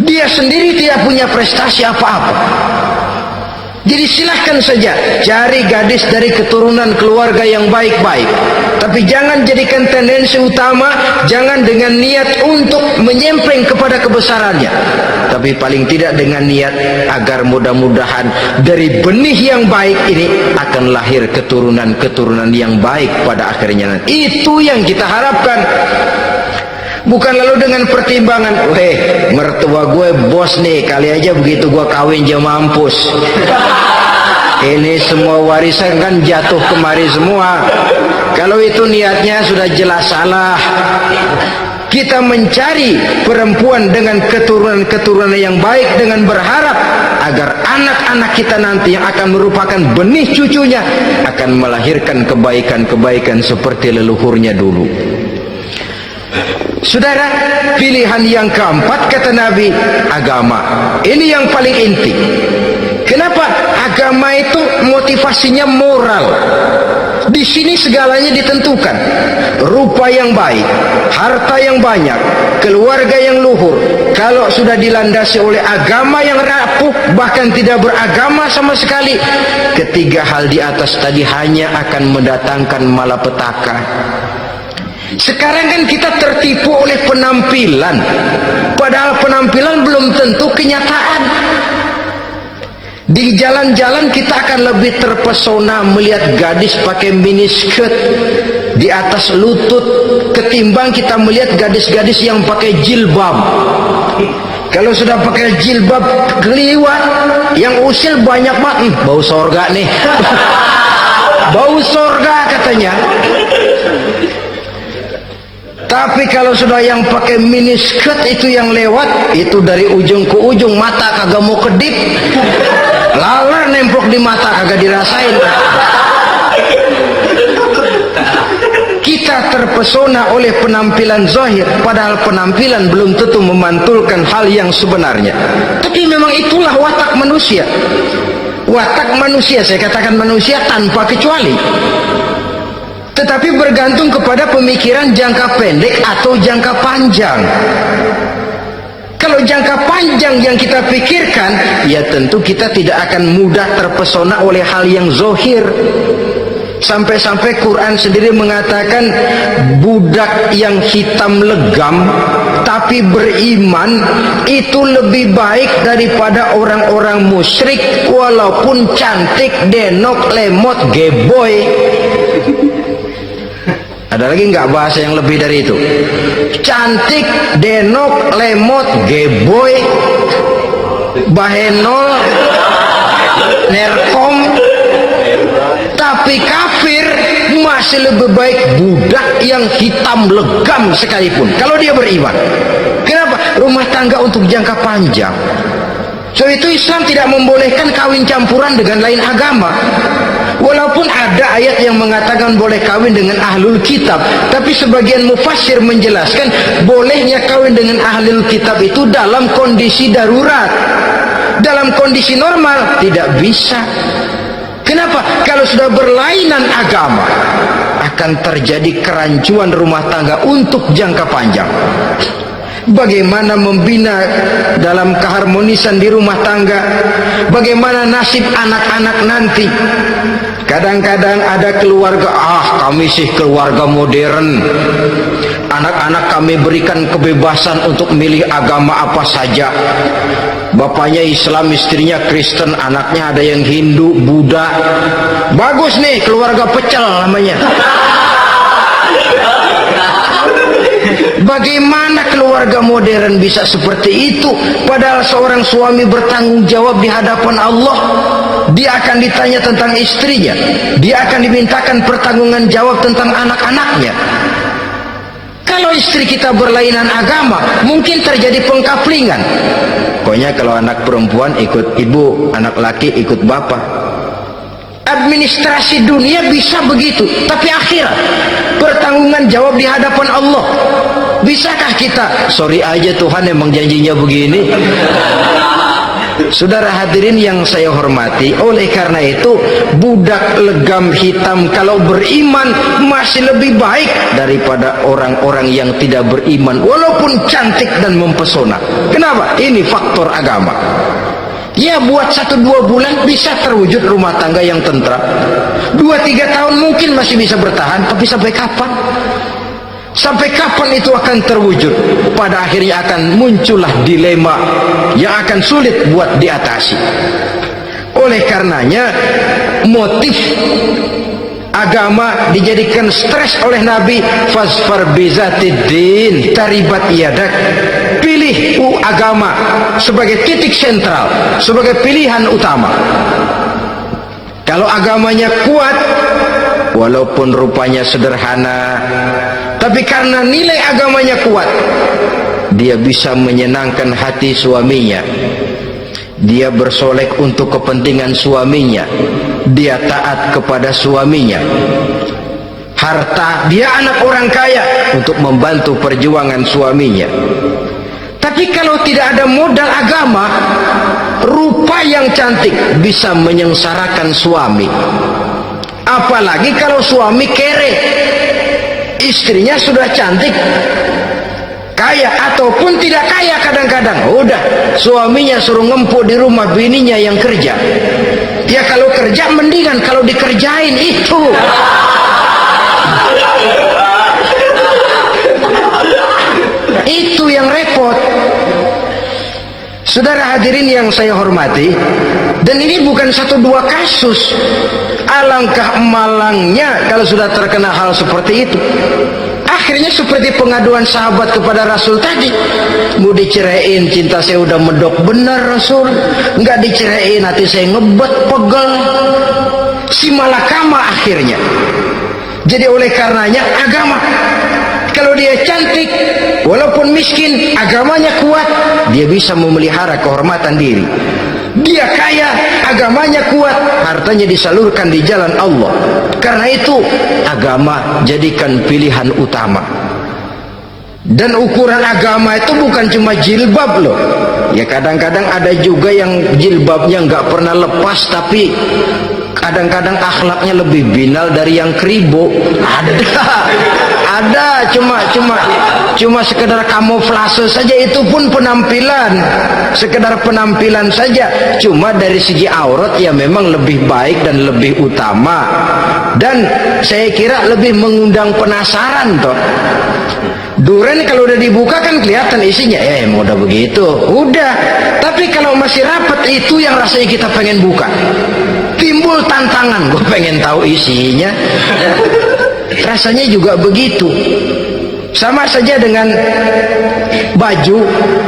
Dia sendiri tidak punya prestasi apa-apa. Jadi silahkan saja cari gadis dari keturunan keluarga yang baik-baik, tapi jangan jadikan tendensi utama, jangan dengan niat untuk menyempleng kepada kebesarannya, tapi paling tidak dengan niat agar mudah-mudahan dari benih yang baik ini akan lahir keturunan-keturunan yang baik pada akhirnya nanti. Itu yang kita harapkan. Bukan lalu dengan pertimbangan, weh, mertua gue bos nih, kali aja begitu gue kawin dia mampus. Ini semua warisan kan jatuh kemari semua. Kalau itu niatnya sudah jelas salah. Kita mencari perempuan dengan keturunan-keturunan yang baik dengan berharap agar anak-anak kita nanti yang akan merupakan benih cucunya akan melahirkan kebaikan-kebaikan seperti leluhurnya dulu. Saudara, pilihan yang keempat kata Nabi, agama. Ini yang paling inti. Kenapa? Agama itu motivasinya moral. Di sini segalanya ditentukan. Rupa yang baik, harta yang banyak, keluarga yang luhur. Kalau sudah dilandasi oleh agama yang rapuh, bahkan tidak beragama sama sekali, ketiga hal di atas tadi hanya akan mendatangkan malapetaka. Sekarang kan kita tertipu oleh penampilan, padahal penampilan belum tentu kenyataan. Di jalan-jalan kita akan lebih terpesona melihat gadis pakai miniskirt di atas lutut ketimbang kita melihat gadis-gadis yang pakai jilbab. Kalau sudah pakai jilbab keliwat, yang usil banyak banget, bau sorga nih. Bau sorga katanya. Tapi kalau sudah yang pakai miniskirt itu yang lewat, itu dari ujung ke ujung mata kagak mau kedip, laler nempok di mata kagak dirasain. Kita terpesona oleh penampilan zahir, padahal penampilan belum tentu memantulkan hal yang sebenarnya. Tapi memang itulah watak manusia. Watak manusia, saya katakan manusia tanpa kecuali. Tetapi bergantung kepada pemikiran jangka pendek atau jangka panjang. Kalau jangka panjang yang kita pikirkan, ya tentu kita tidak akan mudah terpesona oleh hal yang zohir. Sampai-sampai Quran sendiri mengatakan budak yang hitam legam tapi beriman itu lebih baik daripada orang-orang musyrik walaupun cantik, denok, lemot, geboy. Ada lagi nggak bahasa yang lebih dari itu? Cantik, denok, lemot, geboy, bahenol, nerkom, tapi kafir masih lebih baik budak yang hitam legam sekalipun kalau dia beriman. Kenapa? Rumah tangga untuk jangka panjang. So itu Islam tidak membolehkan kawin campuran dengan lain agama. Walaupun ada ayat yang mengatakan boleh kawin dengan ahlul kitab, tapi sebagian mufassir menjelaskan bolehnya kawin dengan ahlul kitab itu dalam kondisi darurat. Dalam kondisi normal tidak bisa. Kenapa? Kalau sudah berlainan agama akan terjadi kerancuan rumah tangga untuk jangka panjang. Bagaimana membina dalam keharmonisan di rumah tangga, bagaimana nasib anak-anak nanti. Kadang-kadang ada keluarga, kami sih keluarga modern, anak-anak kami berikan kebebasan untuk milih agama apa saja. Bapaknya Islam, istrinya Kristen, anaknya ada yang Hindu, Buddha. Bagus nih, keluarga pecel namanya. Bagaimana keluarga modern bisa seperti itu? Padahal seorang suami bertanggung jawab di hadapan Allah. Dia akan ditanya tentang istrinya, dia akan dimintakan pertanggungan jawab tentang anak-anaknya. Kalau istri kita berlainan agama, mungkin terjadi pengkaplingan. Pokoknya kalau anak perempuan ikut ibu, anak laki ikut bapak. Administrasi dunia bisa begitu, tapi akhirat pertanggungan jawab di hadapan Allah. Bisakah kita? Sorry aja Tuhan emang janjinya begini. Saudara hadirin yang saya hormati, oleh karena itu budak legam hitam kalau beriman masih lebih baik daripada orang-orang yang tidak beriman walaupun cantik dan mempesona. Kenapa? Ini faktor agama. Ya buat 1-2 bulan bisa terwujud rumah tangga yang tentram. 2-3 tahun mungkin masih bisa bertahan, tapi sampai kapan? Sampai kapan itu akan terwujud? Pada akhirnya akan muncullah dilema yang akan sulit buat diatasi. Oleh karenanya motif agama dijadikan stres oleh Nabi. Fasfar bizatiddin taribat yadak. Pilih agama sebagai titik sentral, sebagai pilihan utama. Kalau agamanya kuat, walaupun rupanya sederhana, tapi karena nilai agamanya kuat, dia bisa menyenangkan hati suaminya. Dia bersolek untuk kepentingan suaminya. Dia taat kepada suaminya. Harta, dia anak orang kaya untuk membantu perjuangan suaminya. Tapi kalau tidak ada modal agama, rupa yang cantik bisa menyengsarakan suami. Apalagi kalau suami kere, istrinya sudah cantik, kaya ataupun tidak kaya, kadang-kadang udah suaminya suruh ngempuk di rumah bininya yang kerja. Ya kalau kerja mendingan kalau dikerjain itu. Itu yang repot. Saudara hadirin yang saya hormati, dan ini bukan 1-2 kasus. Alangkah malangnya kalau sudah terkena hal seperti itu. Akhirnya seperti pengaduan sahabat kepada Rasul tadi. Mau diceraiin, cinta saya udah medok benar Rasul. Enggak diceraiin, hati saya ngebet, pegel. Si malakama akhirnya. Jadi oleh karenanya agama, kalau dia cantik, walaupun miskin, agamanya kuat, dia bisa memelihara kehormatan diri. Dia kaya, agamanya kuat, hartanya disalurkan di jalan Allah. Karena itu agama jadikan pilihan utama. Dan ukuran agama itu bukan cuma jilbab loh. Ya kadang-kadang ada juga yang jilbabnya nggak pernah lepas, tapi kadang-kadang akhlaknya lebih binal dari yang keribo. Ada cuma sekedar kamuflase saja, itu pun penampilan, sekedar penampilan saja. Cuma dari segi aurat ya memang lebih baik dan lebih utama, dan saya kira lebih mengundang penasaran toh. Duren kalau udah dibuka kan kelihatan isinya, ya emang udah begitu, udah. Tapi kalau masih rapat, itu yang rasanya kita pengen buka. Timbul tantangan, gue pengen tahu isinya. Rasanya juga begitu. Sama saja dengan baju,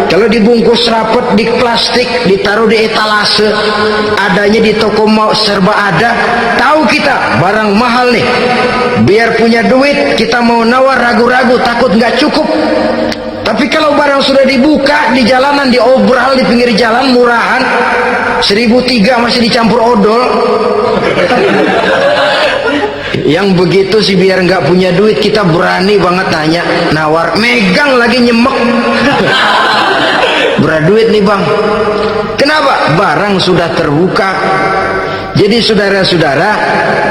kalau dibungkus rapat di plastik, ditaruh di etalase, adanya di toko mau serba ada, tahu kita barang mahal nih. Biar punya duit, kita mau nawar ragu-ragu, takut nggak cukup. Tapi kalau barang sudah dibuka di jalanan, diobral di pinggir jalan, murahan 1.003 masih dicampur odol. Yang begitu sih biar nggak punya duit, kita berani banget tanya, nawar, megang lagi nyemek. Berduit nih bang. Kenapa? Barang sudah terbuka. Jadi saudara-saudara,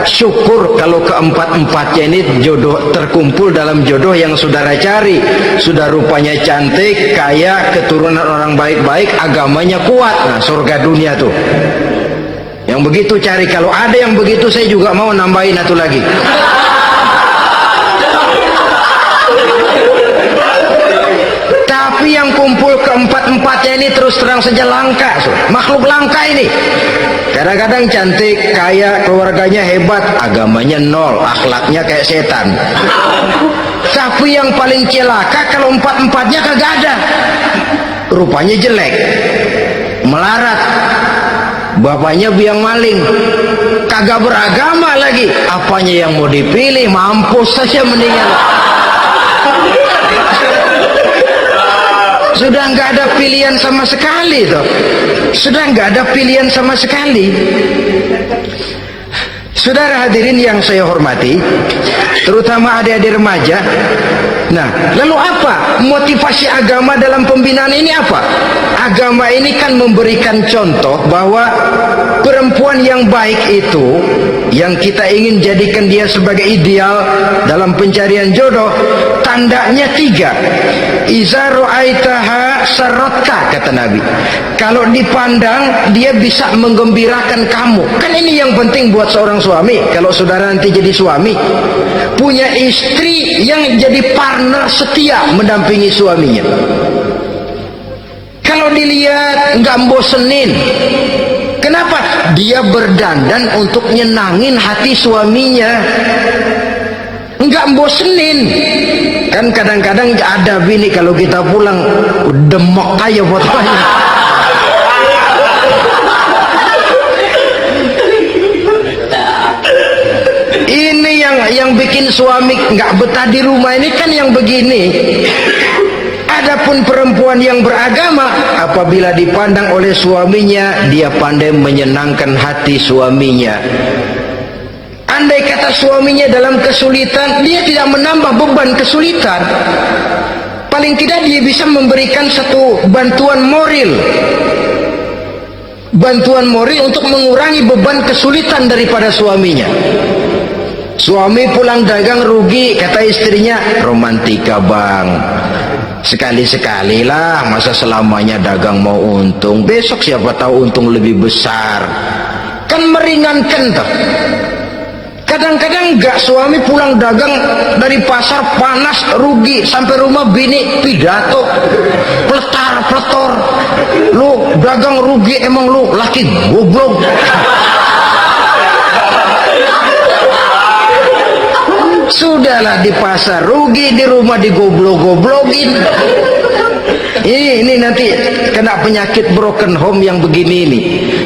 syukur kalau keempat-empatnya ini jodoh terkumpul dalam jodoh yang saudara cari. Sudah rupanya cantik, kaya, keturunan orang baik-baik, agamanya kuat. Nah, surga dunia tuh. Yang begitu cari. Kalau ada yang begitu, saya juga mau nambahin satu lagi. Tapi yang kumpul keempat-empatnya ini terus terang saja langka. Makhluk langka ini. Kadang-kadang cantik, kaya, keluarganya hebat, agamanya nol, akhlaknya kayak setan. Tapi yang paling celaka kalau empat-empatnya kagak ada. Rupanya jelek, melarat, bapaknya biang maling, kagak beragama lagi. Apanya yang mau dipilih? Mampus saja mendingan. Sudah nggak ada pilihan sama sekali toh. Sudah nggak ada pilihan sama sekali. Saudara hadirin yang saya hormati, terutama adik-adik remaja. Nah, lalu apa motivasi agama dalam pembinaan ini apa? Agama ini kan memberikan contoh bahwa perempuan yang baik itu yang kita ingin jadikan dia sebagai ideal dalam pencarian jodoh, tandanya 3. Iza ra'aitaha sarratka, kata Nabi. Kalau dipandang dia bisa menggembirakan kamu. Kan ini yang penting buat seorang suami. Kalau saudara nanti jadi suami, punya istri yang jadi partner setia mendampingi suaminya. Kalau dilihat nggak bosenin. Kenapa? Dia berdandan untuk nyenangin hati suaminya, nggak bosenin. Kan kadang-kadang ada bini kalau kita pulang demok aja fotonya. Ini yang bikin suami nggak betah di rumah ini kan yang begini. Adapun perempuan yang beragama, apabila dipandang oleh suaminya, dia pandai menyenangkan hati suaminya. Andai kata suaminya dalam kesulitan, dia tidak menambah beban kesulitan. Paling tidak dia bisa memberikan satu bantuan moral. Bantuan moral untuk mengurangi beban kesulitan daripada suaminya. Suami pulang dagang rugi, kata istrinya, romantika bang. Sekali-sekali lah, masa selamanya dagang mau untung. Besok siapa tahu untung lebih besar. Kan meringankan toh. Kadang-kadang enggak, suami pulang dagang dari pasar panas rugi, sampai rumah bini pidato pletar-pletor. Lu dagang rugi, emang lu laki goblok. Sudahlah di pasar rugi, di rumah digoblok-goblokin. Ini nanti kena penyakit broken home yang begini ini.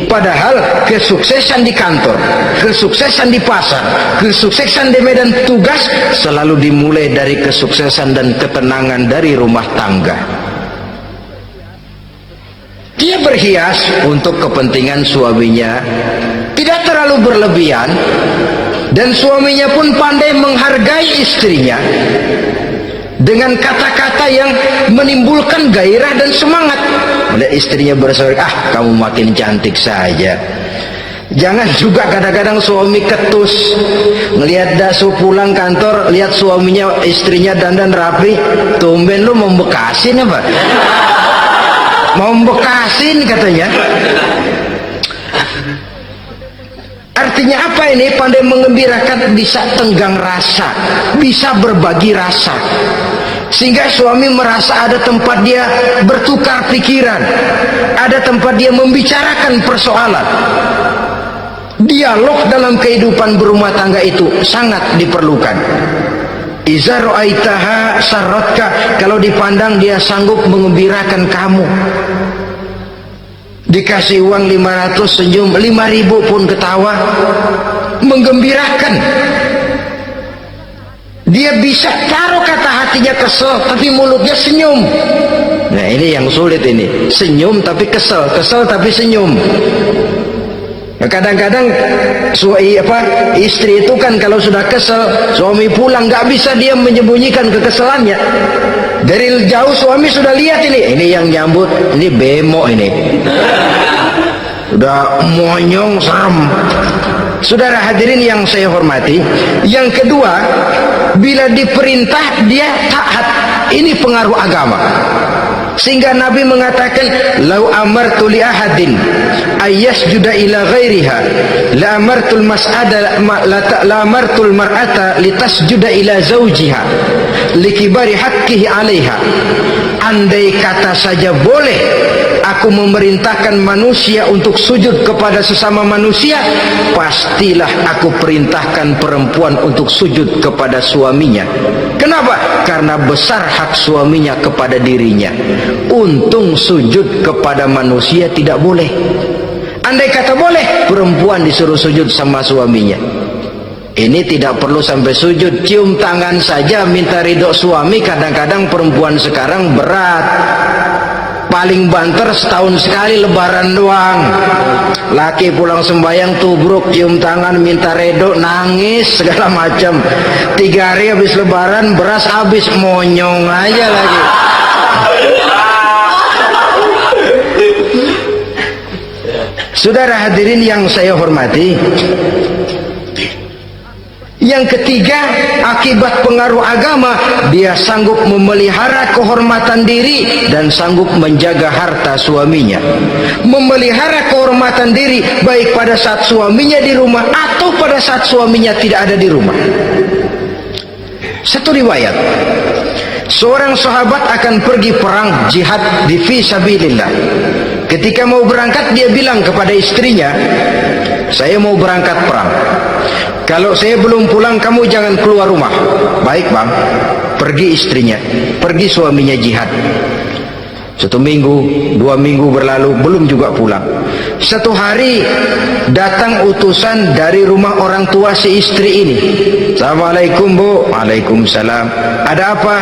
Padahal kesuksesan di kantor, kesuksesan di pasar, kesuksesan di medan tugas selalu dimulai dari kesuksesan dan ketenangan dari rumah tangga. Dia berhias untuk kepentingan suaminya, tidak terlalu berlebihan. Dan suaminya pun pandai menghargai istrinya dengan kata-kata yang menimbulkan gairah dan semangat. Melihat istrinya bersorak, kamu makin cantik saja. Jangan juga kadang-kadang suami ketus, ngelihat dasu pulang kantor, lihat suaminya, istrinya dandan rapi, tumben lu mau bekasin apa? Mau bekasin katanya. Artinya apa ini? Pandai mengembirakan, bisa tenggang rasa, bisa berbagi rasa, sehingga suami merasa ada tempat dia bertukar pikiran, ada tempat dia membicarakan persoalan. Dialog dalam kehidupan berumah tangga itu sangat diperlukan. Iza ra'aitaha sarratka, kalau dipandang dia sanggup mengembirakan kamu. Dikasih uang 500 senyum, 5.000 pun ketawa, menggembirakan. Dia bisa taruh kata hatinya kesel, tapi mulutnya senyum. Nah ini yang sulit ini, senyum tapi kesel, kesel tapi senyum. Kadang-kadang istri itu kan kalau sudah kesel, suami pulang nggak bisa dia menyembunyikan kekesalannya. Dari jauh suami sudah lihat ini yang nyambut, ini bemo ini. Udah monyong serem. Saudara hadirin yang saya hormati, yang kedua, bila diperintah dia taat. Ini pengaruh agama. Sehingga Nabi mengatakan, "Lau amartu li ahadin ayyasjuda ila ghairiha, la amartul mas'ada la amartul mar'ata litasjuda ila zawjiha likibari haqqihi 'alaiha." Andai kata saja boleh aku memerintahkan manusia untuk sujud kepada sesama manusia, pastilah aku perintahkan perempuan untuk sujud kepada suaminya. Kenapa? Karena besar hak suaminya kepada dirinya. Untung sujud kepada manusia tidak boleh. Andai kata boleh, perempuan disuruh sujud sama suaminya. Ini tidak perlu sampai sujud, cium tangan saja minta ridho suami. Kadang-kadang perempuan sekarang berat, paling banter setahun sekali lebaran doang. Laki pulang sembahyang tubruk, cium tangan minta ridho, nangis segala macam. 3 hari habis lebaran beras habis, monyong aja lagi. Saudara hadirin yang saya hormati, Yang ketiga, akibat pengaruh agama, dia sanggup memelihara kehormatan diri dan sanggup menjaga harta suaminya. Memelihara kehormatan diri baik pada saat suaminya di rumah atau pada saat suaminya tidak ada di rumah. Satu riwayat, seorang sahabat akan pergi perang jihad di fisabilillah. Ketika mau berangkat, dia bilang kepada istrinya, saya mau berangkat perang. Kalau saya belum pulang, kamu jangan keluar rumah. Baik bang. Pergi istrinya, pergi suaminya jihad. 1 minggu, 2 minggu berlalu, belum juga pulang. Satu hari datang utusan dari rumah orang tua si istri ini. Assalamualaikum bu. Waalaikumsalam. Ada apa?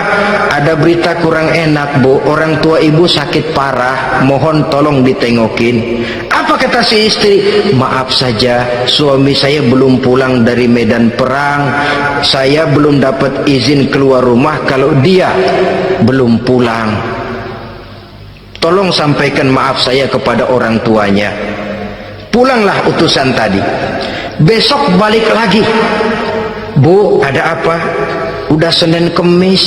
Ada berita kurang enak bu, orang tua ibu sakit parah, mohon tolong ditengokin. Apa kata si istri? Maaf saja, suami saya belum pulang dari medan perang. Saya belum dapat izin keluar rumah kalau dia belum pulang. Tolong sampaikan maaf saya kepada orang tuanya. Pulanglah utusan tadi. Besok balik lagi. Bu, ada apa? Udah Senin Kemis,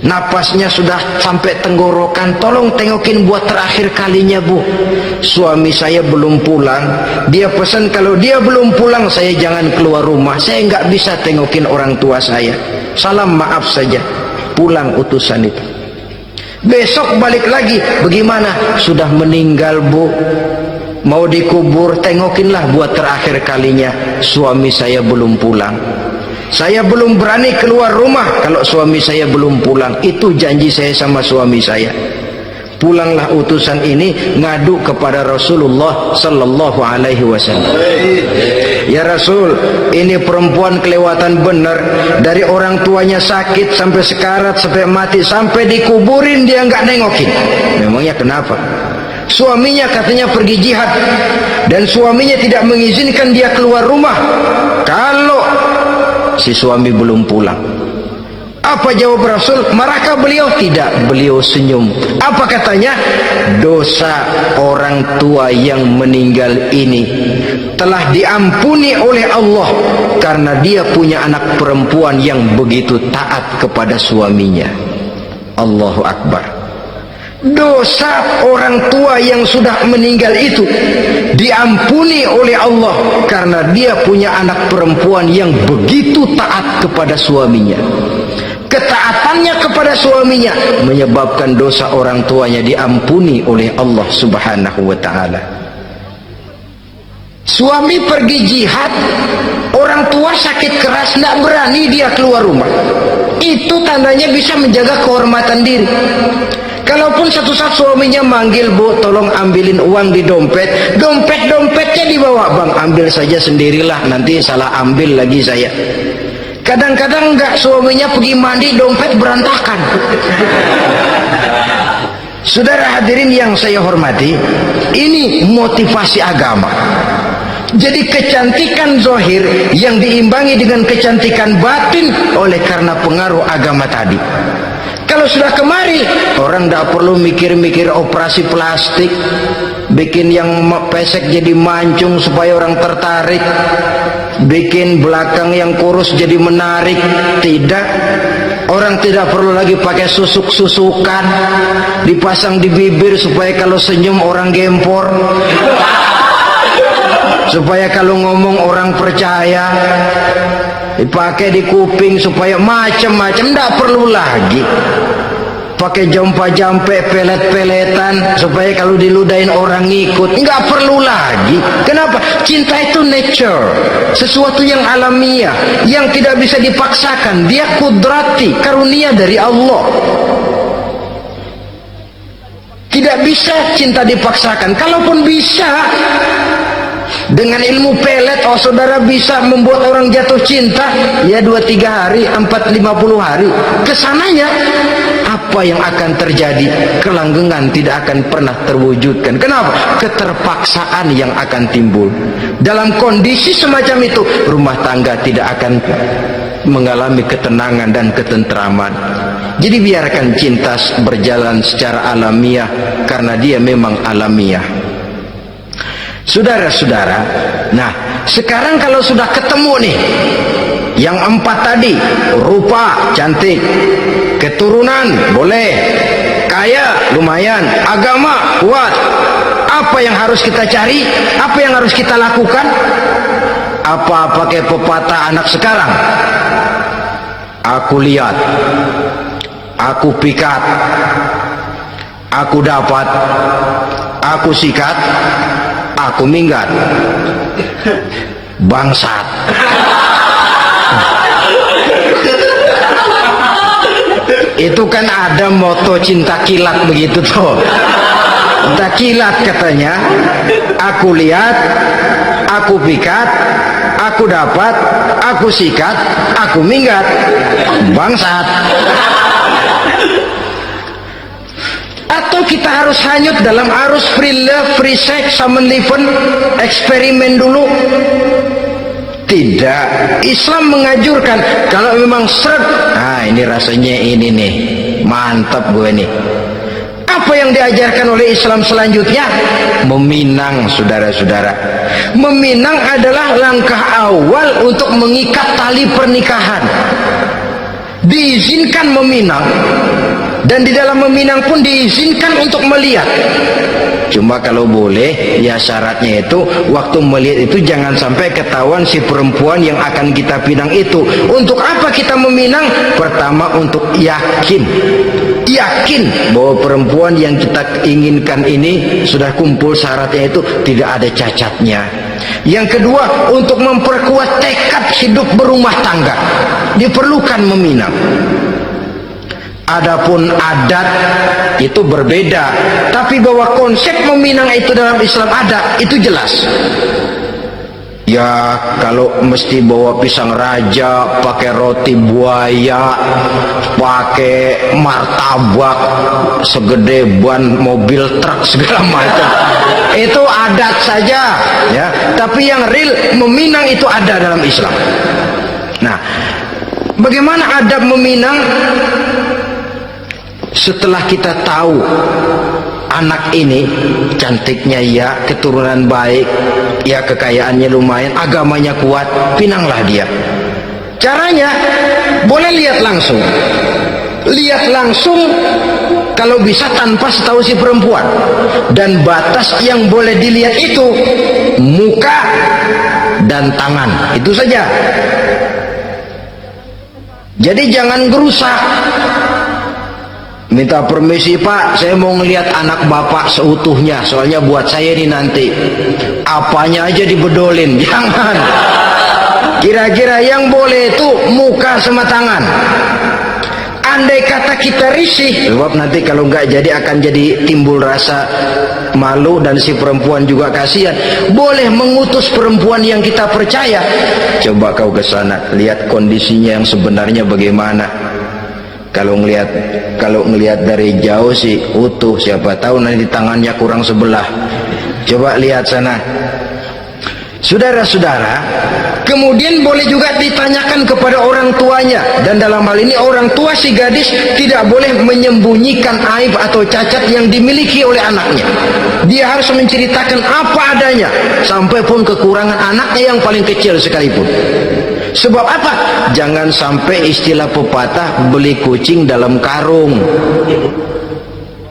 napasnya sudah sampai tenggorokan. Tolong tengokin buat terakhir kalinya bu. Suami saya belum pulang. Dia pesan kalau dia belum pulang saya jangan keluar rumah. Saya nggak bisa tengokin orang tua saya. Salam maaf saja. Pulang utusan itu. Besok balik lagi. Bagaimana? Sudah meninggal bu, mau dikubur. Tengokinlah buat terakhir kalinya. Suami saya belum pulang. Saya belum berani keluar rumah kalau suami saya belum pulang. Itu janji saya sama suami saya. Pulanglah utusan ini ngadu kepada Rasulullah sallallahu alaihi wasallam. Ya Rasul, ini perempuan kelewatan benar. Dari orang tuanya sakit sampai sekarat, sampai mati, sampai dikuburin dia nggak nengokin. Memangnya kenapa? Suaminya katanya pergi jihad dan suaminya tidak mengizinkan dia keluar rumah kalau si suami belum pulang. Apa jawab Rasul? Marahkah beliau? Tidak, beliau senyum. Apa katanya? Dosa orang tua yang meninggal ini telah diampuni oleh Allah karena dia punya anak perempuan yang begitu taat kepada suaminya. Allahu Akbar. Dosa orang tua yang sudah meninggal itu diampuni oleh Allah karena dia punya anak perempuan yang begitu taat kepada suaminya. Ketaatannya kepada suaminya menyebabkan dosa orang tuanya diampuni oleh Allah subhanahu wa ta'ala. Suami pergi jihad, orang tua sakit keras, tidak berani dia keluar rumah. Itu tandanya bisa menjaga kehormatan diri. Kalaupun satu saat suaminya manggil, bu tolong ambilin uang di dompet, dompetnya dibawa, bang ambil saja sendirilah, nanti salah ambil lagi saya. Kadang-kadang enggak, suaminya pergi mandi, dompet berantakan. Saudara hadirin yang saya hormati, ini motivasi agama. Jadi kecantikan zahir yang diimbangi dengan kecantikan batin oleh karena pengaruh agama tadi. Kalau sudah kemari, orang tidak perlu mikir-mikir operasi plastik, bikin yang pesek jadi mancung supaya orang tertarik, bikin belakang yang kurus jadi menarik. Tidak. Orang tidak perlu lagi pakai susuk-susukan, dipasang di bibir supaya kalau senyum orang gempor, supaya kalau ngomong orang percaya, dipakai di kuping supaya macam-macam. Tidak perlu lagi pakai jampa-jampe, pelet-peletan supaya kalau diludahin orang ngikut. Nggak perlu lagi. Kenapa? Cinta itu nature, sesuatu yang alamiah, yang tidak bisa dipaksakan. Dia kudrati, karunia dari Allah. Tidak bisa cinta dipaksakan. Kalaupun bisa, dengan ilmu pelet, oh saudara bisa membuat orang jatuh cinta, ya 2-3 hari, 4-50 hari. Kesananya apa yang akan terjadi? Kelanggengan tidak akan pernah terwujudkan. Kenapa? Keterpaksaan yang akan timbul. Dalam kondisi semacam itu, rumah tangga tidak akan mengalami ketenangan dan ketentraman. Jadi biarkan cinta berjalan secara alamiah, karena dia memang alamiah. Saudara-saudara, nah sekarang kalau sudah ketemu nih, Yang 4 tadi, rupa cantik, keturunan boleh, kaya lumayan, agama kuat. Apa yang harus kita cari? Apa yang harus kita lakukan? Apa pakai pepatah anak sekarang? Aku lihat, aku pikat, aku dapat, aku sikat, aku minggat. Bangsat. Itu kan ada moto cinta kilat begitu tuh. Cinta kilat katanya, aku lihat, aku pikat, aku dapat, aku sikat, aku minggat. Bangsat. Atau kita harus hanyut dalam arus free love, free sex, summon living, eksperimen dulu? Tidak. Islam menganjurkan kalau memang seret, nah ini rasanya ini nih, mantap gue nih. Apa yang diajarkan oleh Islam selanjutnya? Meminang, saudara-saudara. Meminang adalah langkah awal untuk mengikat tali pernikahan. Diizinkan meminang, dan di dalam meminang pun diizinkan untuk melihat. Cuma kalau boleh, ya syaratnya itu waktu melihat itu jangan sampai ketahuan si perempuan yang akan kita pinang itu. Untuk apa kita meminang? Pertama, untuk yakin bahwa perempuan yang kita inginkan ini sudah kumpul syaratnya itu, tidak ada cacatnya. Yang kedua, untuk memperkuat tekad hidup berumah tangga, diperlukan meminang. Adapun adat itu berbeda, tapi bahwa konsep meminang itu dalam Islam ada, itu jelas. Ya kalau mesti bawa pisang raja, pakai roti buaya, pakai martabak segede ban mobil truk segala macam, itu adat saja ya. Tapi yang real meminang itu ada dalam Islam. Nah, bagaimana adab meminang? Setelah kita tahu anak ini cantiknya ya, keturunan baik ya, kekayaannya lumayan, agamanya kuat, pinanglah dia. Caranya boleh lihat langsung kalau bisa tanpa setahu si perempuan. Dan batas yang boleh dilihat itu muka dan tangan, itu saja. Jadi jangan gerusak. Minta permisi Pak, saya mau ngelihat anak bapak seutuhnya, soalnya buat saya ini nanti. Apanya aja dibedolin, jangan. Kira-kira yang boleh itu muka sama tangan. Andai kata kita risih, sebab nanti kalau nggak jadi akan jadi timbul rasa malu dan si perempuan juga kasihan. Boleh mengutus perempuan yang kita percaya. Coba kau ke sana, lihat kondisinya yang sebenarnya bagaimana. Kalau ngelihat dari jauh sih utuh, siapa tahu nanti tangannya kurang sebelah. Coba lihat sana. Saudara-saudara, kemudian boleh juga ditanyakan kepada orang tuanya, dan dalam hal ini orang tua si gadis tidak boleh menyembunyikan aib atau cacat yang dimiliki oleh anaknya. Dia harus menceritakan apa adanya, sampai pun kekurangan anaknya yang paling kecil sekalipun. Sebab apa? Jangan sampai istilah pepatah beli kucing dalam karung.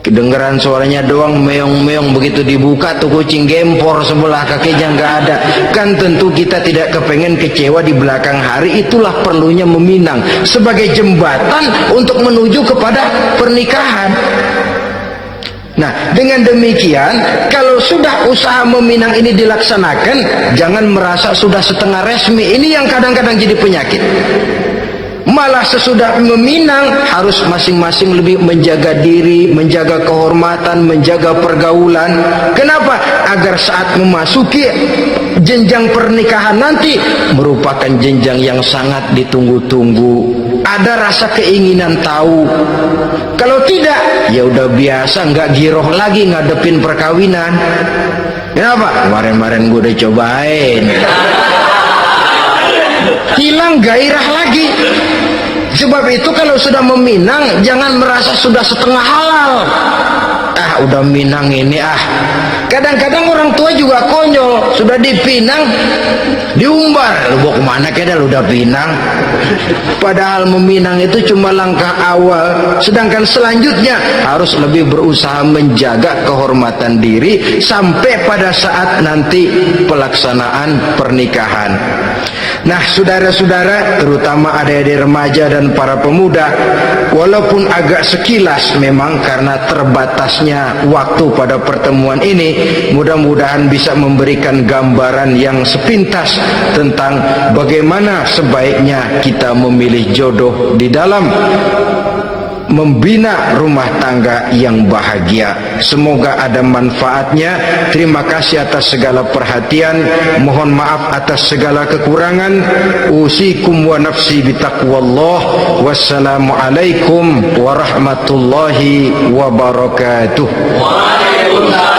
Kedengeran suaranya doang, meong-meong, begitu dibuka tuh kucing gempor sebelah kakinya nggak ada. Kan tentu kita tidak kepengen kecewa di belakang hari. Itulah perlunya meminang sebagai jembatan untuk menuju kepada pernikahan. Nah, dengan demikian, kalau sudah usaha meminang ini dilaksanakan, jangan merasa sudah setengah resmi. Ini yang kadang-kadang jadi penyakit. Malah sesudah meminang harus masing-masing lebih menjaga diri, menjaga kehormatan, menjaga pergaulan. Kenapa? Agar saat memasuki jenjang pernikahan nanti merupakan jenjang yang sangat ditunggu-tunggu. Ada rasa keinginan tahu. Kalau tidak, ya udah biasa, nggak giroh lagi ngadepin perkawinan. Kenapa? Kemarin-kemarin gue udah cobain. Hilang gairah lagi. Sebab itu kalau sudah meminang, jangan merasa sudah setengah halal. Udah minang ini kadang-kadang orang tua juga konyol, sudah dipinang diumbar, lu bawa kemana keda lu udah pinang, padahal meminang itu cuma langkah awal, sedangkan selanjutnya harus lebih berusaha menjaga kehormatan diri sampai pada saat nanti pelaksanaan pernikahan. Nah, saudara-saudara, terutama adik-adik remaja dan para pemuda, walaupun agak sekilas memang karena terbatasnya waktu pada pertemuan ini, mudah-mudahan bisa memberikan gambaran yang sepintas tentang bagaimana sebaiknya kita memilih jodoh di dalam membina rumah tangga yang bahagia. Semoga ada manfaatnya. Terima kasih atas segala perhatian, mohon maaf atas segala kekurangan. Usikum wa nafsi bitaqwallah. Wassalamualaikum warahmatullahi wabarakatuh. Waalaikumsalam.